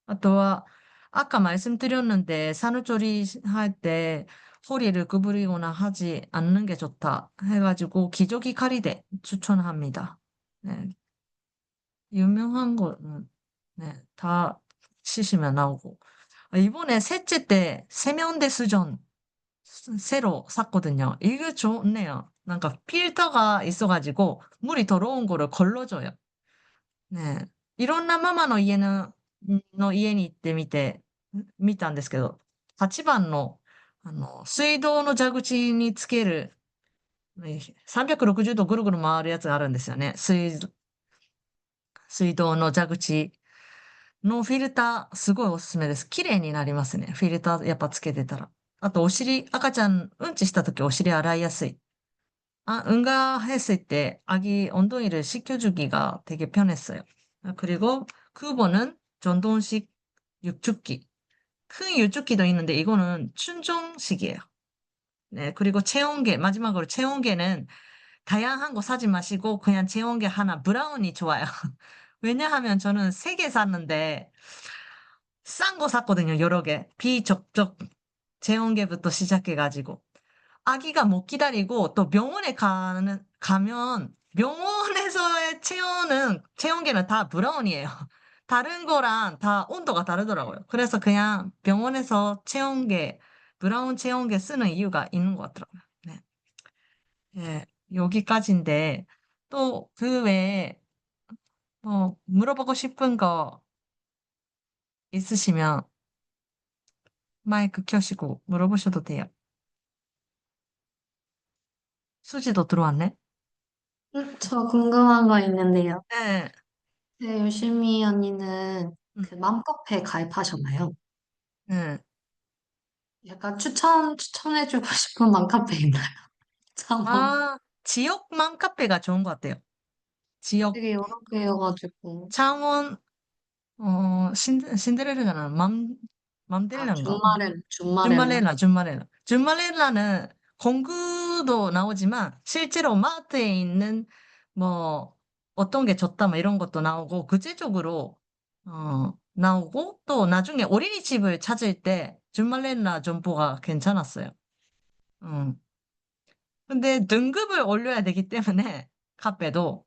あとは、아까 말씀드렸는데 산후조리할 때 허리를 구부리거나 하지 않는 게 좋다 해가지고 기저귀 카리데 추천합니다. 네. 유명한 거는 네, 다 치시면 나오고. 이번에 셋째 때 세면대 수전 새로 샀거든요. 이거 좋네요. 뭔가 필터가 있어가지고 물이 더러운 거를 걸러줘요. 네. いろんなママの家のに行ってみたんですけど、8番の、水道の蛇口につける、360度ぐるぐる回るやつがあるんですよね。水道の蛇口のフィルター、すごいおすすめです。綺麗になりますね。フィルターやっぱつけてたら。あと、赤ちゃん、うんちしたときお尻洗いやすい。응가했을 때 아기 엉덩이를 씻겨주기가 되게 편했어요. 그리고 9번은 전동식 육축기. 큰 육축기도 있는데 이거는 충전식이에요. 네, 그리고 체온계, 마지막으로 체온계는 다양한 거 사지 마시고 그냥 체온계 하나, 브라운이 좋아요. 왜냐하면 저는 3개 샀는데 싼 거 샀거든요, 여러 개. 비접촉 체온계부터 시작해가지고. 아기가 못 기다리고 또 가면 병원에서의 체온계는 다 브라운이에요. 다른 거랑 다 온도가 다르더라고요. 그래서 그냥 병원에서 브라운 체온계 쓰는 이유가 있는 것 같더라고요. 네. 예, 여기까지인데 또 그 외에 물어보고 싶은 거 있으시면 마이크 켜시고 물어보셔도 돼요. 수지도 들어왔네? 저 궁금한 거 있는데요. 네. 네, 요시미 언니는 음, 그 맘카페 가입하셨나요? 네. 약간 추천해주고 싶은 맘카페 있나요? 창원. 지역만 카페가 좋은 것 같아요. 지역, 되게 여러 개여가지고. 창원, 신데렐라잖아. 아, 맘델라인가? 준마렐라. 준마렐라는 공구도 나오지만 실제로 마트에 있는 뭐 어떤 게 좋다 뭐 이런 것도 나오고 구체적으로 나오고 또 나중에 어린이집을 찾을 때 준마렐라 점포가 괜찮았어요. 음. 근데 등급을 올려야 되기 때문에 카페도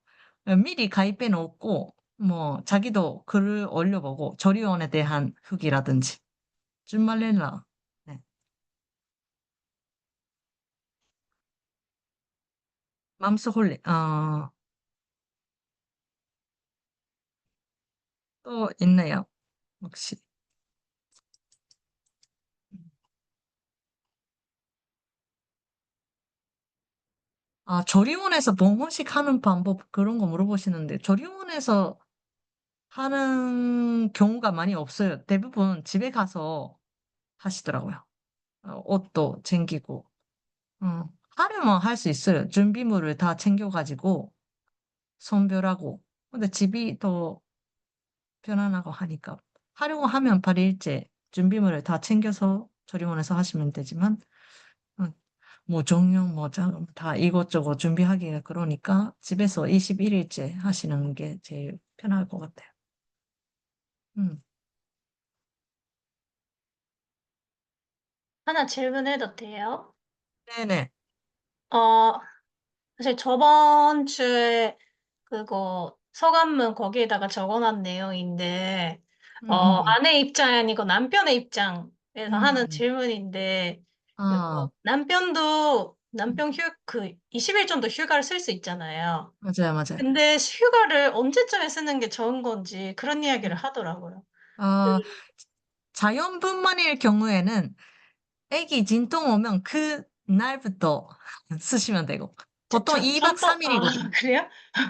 미리 가입해 놓고 뭐 자기도 글을 올려보고 조리원에 대한 후기라든지 준말렐라 네. 맘스홀리 또 있네요. 혹시 조리원에서 봉헌식 하는 방법 그런 거 물어보시는데 조리원에서 하는 경우가 많이 없어요. 대부분 집에 가서 하시더라고요. 옷도 챙기고 하려면 할 수 있어요. 준비물을 다 챙겨가지고 선별하고. 근데 집이 더 편안하고 하니까. 하려고 하면 8일째 준비물을 다 챙겨서 조리원에서 하시면 되지만, 음, 뭐 정형 다 이것저것 준비하기가 그러니까 집에서 21일째 하시는 게 제일 편할 것 같아요. 음, 하나 질문해도 돼요? 네네. 어, 사실 저번 주에 그거 서간문 거기에다가 적어놓은 내용인데, 음, 음, 음. 아내 입장이 아니고 남편의 입장에서 하는 음. 질문인데, 아, 남편도, 음, 20일 정도 휴가를 쓸 수 있잖아요. 맞아요, 맞아요. 근데 휴가를 언제쯤에 쓰는 게 좋은 건지 그런 이야기를 하더라고요. 아, 자연분만일 경우에는 애기 진통 오면 그 날부터 쓰시면 되고, 보통 2박 아, 3일이거든요. 그래요?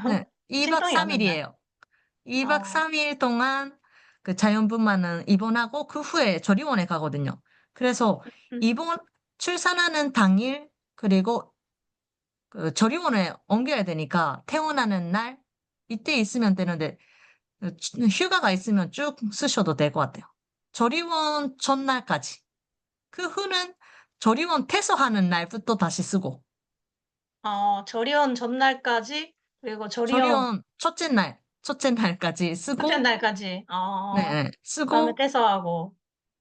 네, 2박 진통이 오는 날. 3일이에요. 2박 어, 3일 동안 그 자연분만은 입원하고 그 후에 조리원에 가거든요. 그래서 음, 입원, 출산하는 당일, 그리고 그 조리원에 옮겨야 되니까 퇴원하는 날, 이때 있으면 되는데, 휴가가 있으면 쭉 쓰셔도 될 것 같아요. 조리원 전날까지. 그 후는 조리원 퇴소하는 날부터 다시 쓰고, 조리원 전날까지, 그리고 조리원 조리원 첫째 날까지 첫째 쓰고, 날까지, 네, 그다음에 쓰고, 퇴소하고.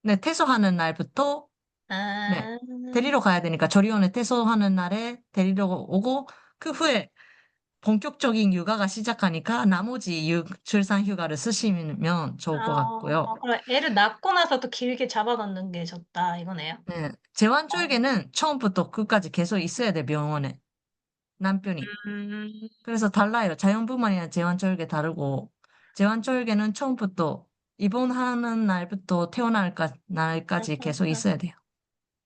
네, 퇴소하는 날부터, 네, 아, 데리러 가야 되니까 조리원에 퇴소하는 날에 데리러 오고, 그 후에 본격적인 육아가 시작하니까 나머지 출산 휴가를 쓰시면 좋을 것 같고요. 그럼 애를 낳고 나서 또 길게 잡아놓는 게 좋다, 이거네요. 네, 어, 제왕절개는 처음부터 끝까지 계속 있어야 돼, 병원에. 남편이. 음, 그래서 달라요. 자연분만이랑 제왕절개 다르고, 제왕절개는 처음부터 입원하는 날부터 날까지 계속 있어야 돼요.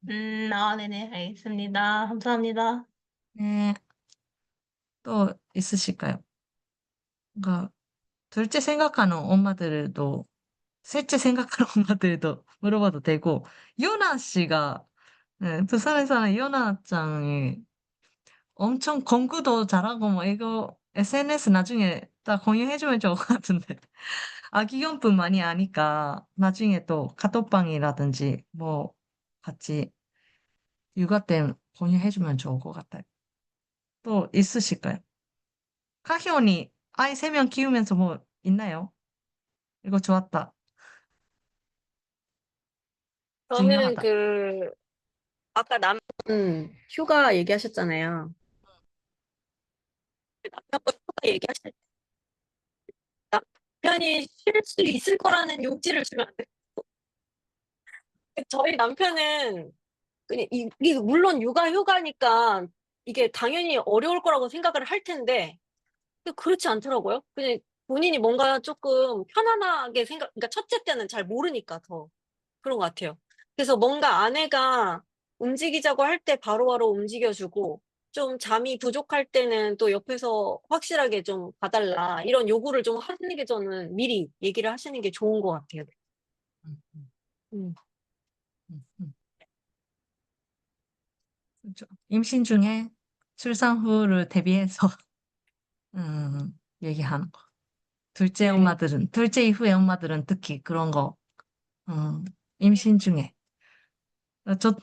네네, 알겠습니다. 감사합니다. 네, 또 있으실까요? 그러니까 둘째 생각하는 엄마들도, 셋째 생각하는 엄마들도 물어봐도 되고, 요나 씨가, 네, 부산에 사는 요나 짱이 엄청 공부도 잘하고, 뭐, 이거 SNS 나중에 딱 공유해주면 좋을 것 같은데. 아기용품 많이 아니까, 나중에 또 카톡방이라든지, 뭐, 같이 육아 때 공유해주면 좋을 것 같아요. 또 있으실까요? 카히온이 아이 3명 키우면서 뭐 있나요? 이거 좋았다. 저는 중요하다. 아까 휴가 얘기하셨잖아요. 남편분 휴가 얘기하실 때 남편이 쉴 수 있을 거라는 용기를 주면 안 돼요. 저희 남편은 그냥 이게 물론 휴가니까 이게 당연히 어려울 거라고 생각을 할 텐데 근데 그렇지 않더라고요. 그냥 본인이 뭔가 조금 편안하게 그러니까 첫째 때는 잘 모르니까 더 그런 것 같아요. 그래서 뭔가 아내가 움직이자고 할 때 바로바로 움직여주고 좀 잠이 부족할 때는 또 옆에서 확실하게 좀 봐달라 이런 요구를 좀 하시는 게 저는 미리 얘기를 하시는 게 좋은 것 같아요. 음, 음, 음. 음. 그렇죠. 임신 중에 출산 후를 대비해서 얘기하는 거. 네. 둘째 이후의 엄마들은 특히 그런 거, 음, 임신 중에. 저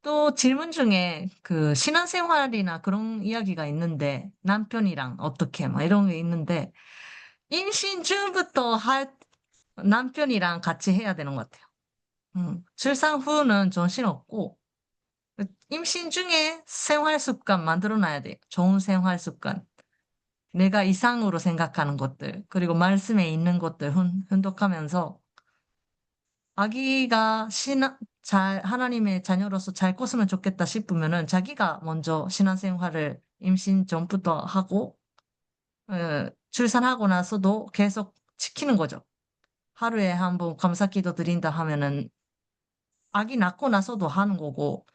또 질문 중에 그 신혼생활이나 그런 이야기가 있는데, 남편이랑 어떻게, 막 이런 게 있는데, 임신 중부터 남편이랑 같이 해야 되는 것 같아요. 출산 후는 정신없고, 임신 중에 생활 습관 만들어 놔야 돼요. 좋은 생활 습관. 내가 이상으로 생각하는 것들, 그리고 말씀에 있는 것들 훈독하면서 아기가 하나님의 자녀로서 잘 컸으면 좋겠다 싶으면은 자기가 먼저 신앙생활을 임신 전부터 하고, 출산하고 나서도 계속 지키는 거죠. 하루에 한 번 감사기도 드린다 하면은 아기 낳고 나서도 하는 거고,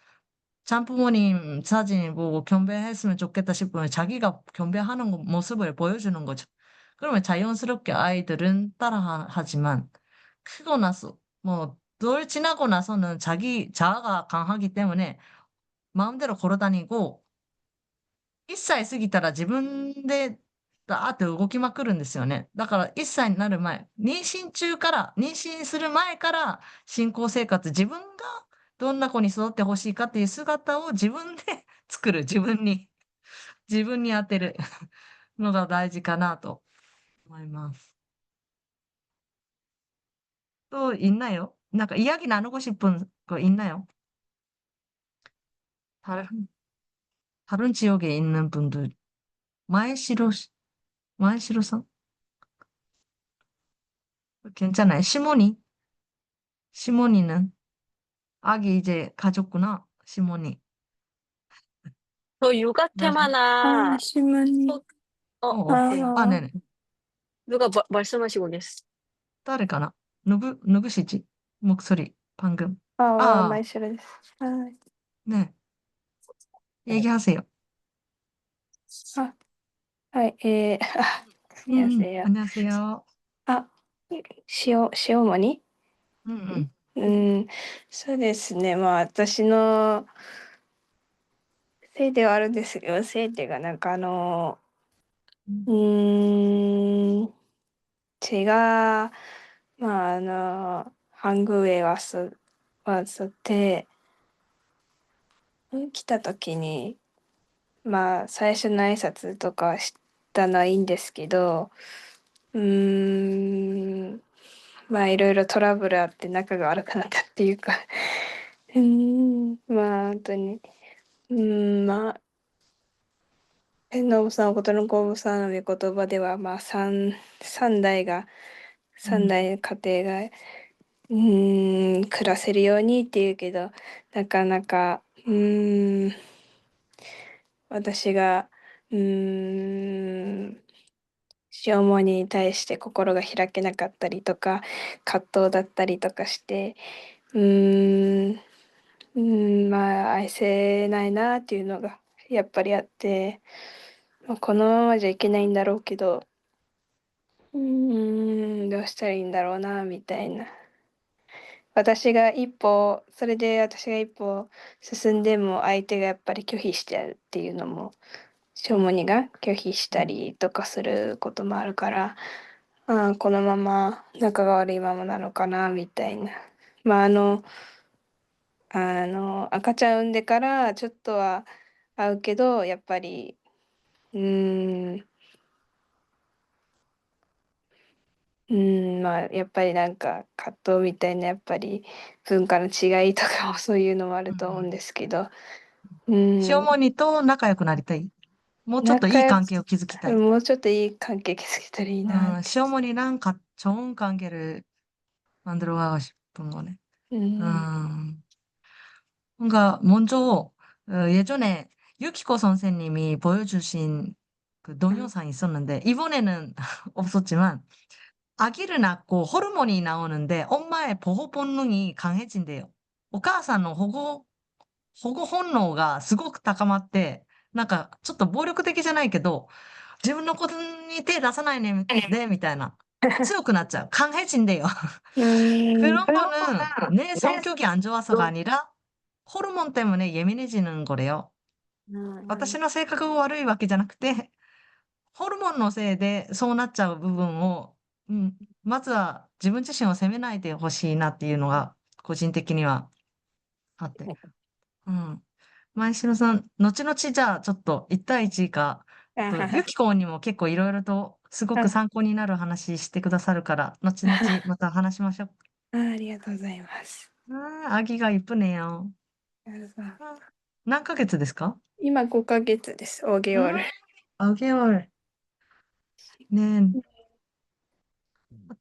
장부모님 사진 보고 경배했으면 좋겠다 싶으면 자기가 경배하는 모습을 보여주는 거죠. 그러면 자연스럽게 아이들은 따라하지만 크고 나서 널 지나고 나서는 자기 자아가 강하기 때문에 마음대로 걸어 다니고 1歳過ぎたら自分でだーって動きまくるんですよね。だから1歳になる前、妊娠する前から信仰生活自分がどんな子に育ってほしいかっていう姿を自分で作る。自分に当てるのが大事かなと思います. 또 있나요? 뭔가 이야기 나누고 싶은 거 있나요? 다른 지역에 있는 분들. 마에시로 상? 괜찮아요. 시모니는? 아기 이제 가졌구나. 시모니. 저 육아 템 하나 시문이. 어때요? 네네. 누가 말씀하시고 계셨어요? 誰かな? 누구시지? 목소리 방금. 마이시로です. 네. 얘기하세요. 안녕하세요. 안녕하세요. 시어머니? そうですね。私のせいではあるんですけど、せいっていうか제가 한국에 왔을 때来た時に最初の挨拶とかしたのはいいんですけど、いろいろトラブルあって仲が悪くなったっていうか本当に天皇さんことの皇后さんの御言葉では三代の家庭が暮らせるようにっていうけど、なかなか私が潮物に対して心が開けなかったりとか葛藤だったりとかして愛せないなっていうのがやっぱりあって、このままじゃいけないんだろうけどどうしたらいいんだろうなみたいな。それで私が一歩進んでも相手がやっぱり拒否しちゃうっていうのもショモニが拒否したりとかすることもあるから、このまま仲が悪いままなのかなみたいな。赤ちゃん産んでからちょっとは会うけどやっぱりやっぱりなんか葛藤みたいなやっぱり文化の違いとかもそういうのもあると思うんですけど、시어머니と仲良くなりたい? もうちょっといい関係を築きたい? もうちょっといい関係築けたらいいなって。 시어머니랑 좋은 관계를 만들어가고 싶은 거네. 뭔가 먼저 예전에 유키코 선생님이 보여주신 그 동영상이 있었는데 이번에는 없었지만 아기를 낳고 호르몬이 나오는데 엄마의 보호 본능이 강해진대요. お母さんの保護本能がすごく高まって、なんかちょっと暴力的じゃないけど、自分の子に手出さないで、みたいな。強くなっちゃう. 강해진대요. 그런 거는 내 성격이 안 좋아서가 아니라 호르몬 때문에 예민해지는 거래요. 私の性格が悪いわけじゃなくて、ホルモンのせいでそうなっちゃう部分を、まずは自分自身を責めないでほしいなっていうのが個人的にはあって。前城さん、後々じゃあちょっと1対1か、ユキコにも結構いろいろとすごく参考になる話してくださるから、後々また話しましょう。ありがとうございます。아기가 이쁘네요.何ヶ月ですか? 今5ヶ月です。5개월. 5개월. 네.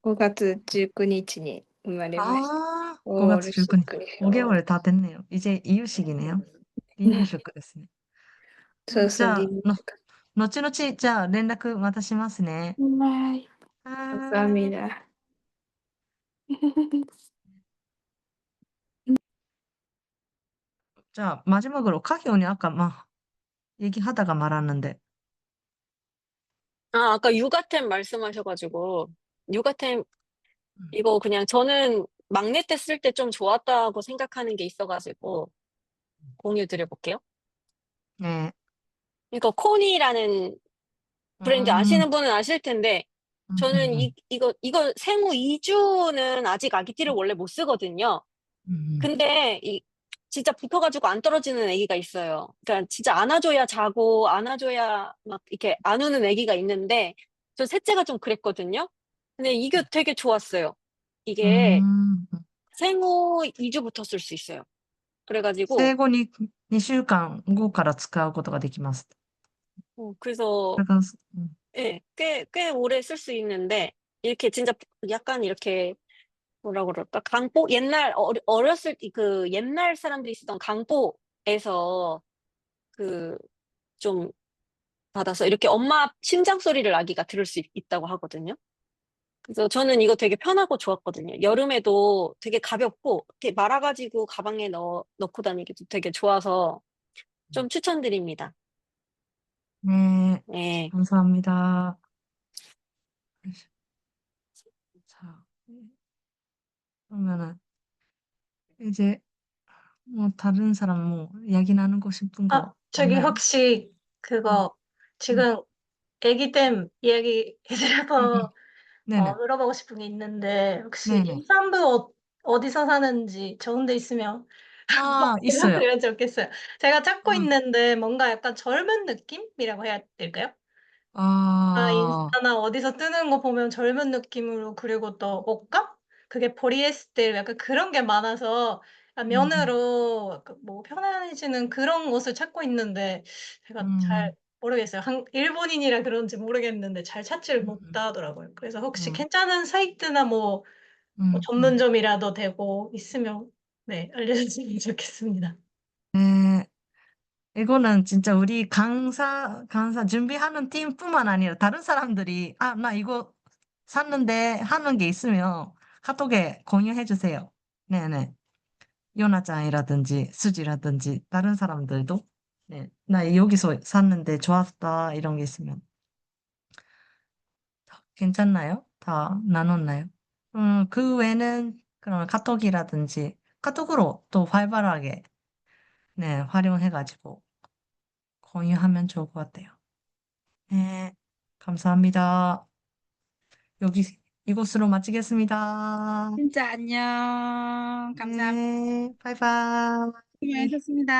5月19日に生まれました。 5月19日. 5개월 다 됐네요. 이제 이유식이네요.離乳食ですね. そうじゃあ、離乳食。後々、じゃあ連絡またしますね。はい。 아, 감사합니다. 자, 마지막으로 카기온이 아까 막 얘기하다가 말았는데. 아까 육아템 말씀하셔가지고 육아템 이거 그냥 저는 막내 때 쓸 때 좀 좋았다고 생각하는 게 있어가지고 공유 드려볼게요. 네. 이거 코니라는 브랜드 아시는 분은 아실 텐데 저는 이거 생후 2주는 아직 아기띠를 원래 못 쓰거든요. 근데 진짜 붙어가지고 안 떨어지는 애기가 있어요. 그러니까 진짜 안아줘야 자고 안아줘야 막 이렇게 안 우는 애기가 있는데 저 셋째가 좀 그랬거든요. 근데 이게 되게 좋았어요. 이게 음, 생후 2주부터 쓸 수 있어요. 그래가지고 生後に2週間後から使うことができます。 그래서 그래서, 예, 꽤 오래 쓸 수 있는데 이렇게 진짜 약간 이렇게 뭐라 그럴까? 강보 옛날 어렸을 때 그 옛날 사람들이 쓰던 강보에서 그 좀 받아서 이렇게 엄마 심장 소리를 아기가 들을 수 있다고 하거든요. 그래서 저는 이거 되게 편하고 좋았거든요. 여름에도 되게 가볍고 이렇게 말아가지고 가방에 넣고 다니기도 되게 좋아서 좀 추천드립니다. 네, 네. 감사합니다. 자, 그러면은 이제 뭐 다른 사람 뭐 이야기 나누고 싶은 아, 거 저기 없나요? 혹시 그거 지금 애기댐 이야기 음, 해드려서 네네, 물어보고 싶은 게 있는데 혹시 네네. 임산부 어디서 사는지 좋은 데 있으면 아, 있어요. 이러면 좋겠어요. 제가 찾고 음. 있는데 뭔가 약간 젊은 느낌이라고 해야 될까요? 아, 인스타나 어디서 뜨는 거 보면 젊은 느낌으로 그리고 또 옷감? 그게 포리에스테 약간 그런 게 많아서 면으로 뭐 편안해지는 그런 옷을 찾고 있는데 제가 잘 모르겠어요. 일본인이라 그런지 모르겠는데 잘 찾지를 못하더라고요. 그래서 혹시 괜찮은 사이트나 뭐 전문점이라도 되고 있으면 네, 알려주시면 좋겠습니다. 네. 이거는 진짜 우리 강사 준비하는 팀뿐만 아니라 다른 사람들이, 아, 나 이거 샀는데 하는 게 있으면 카톡에 공유해 주세요. 네네. 요나짱이라든지 수지라든지 다른 사람들도, 네. 나 여기서 샀는데 좋았다. 이런 게 있으면. 괜찮나요? 다 나눴나요? 그 외에는 그러면 카톡이라든지 카톡으로 또 활발하게, 네, 활용해가지고 공유하면 좋을 것 같아요. 네, 감사합니다. 여기 이곳으로 마치겠습니다. 진짜 안녕. 감사합니다. 네, 바이바이. 수고하셨습니다.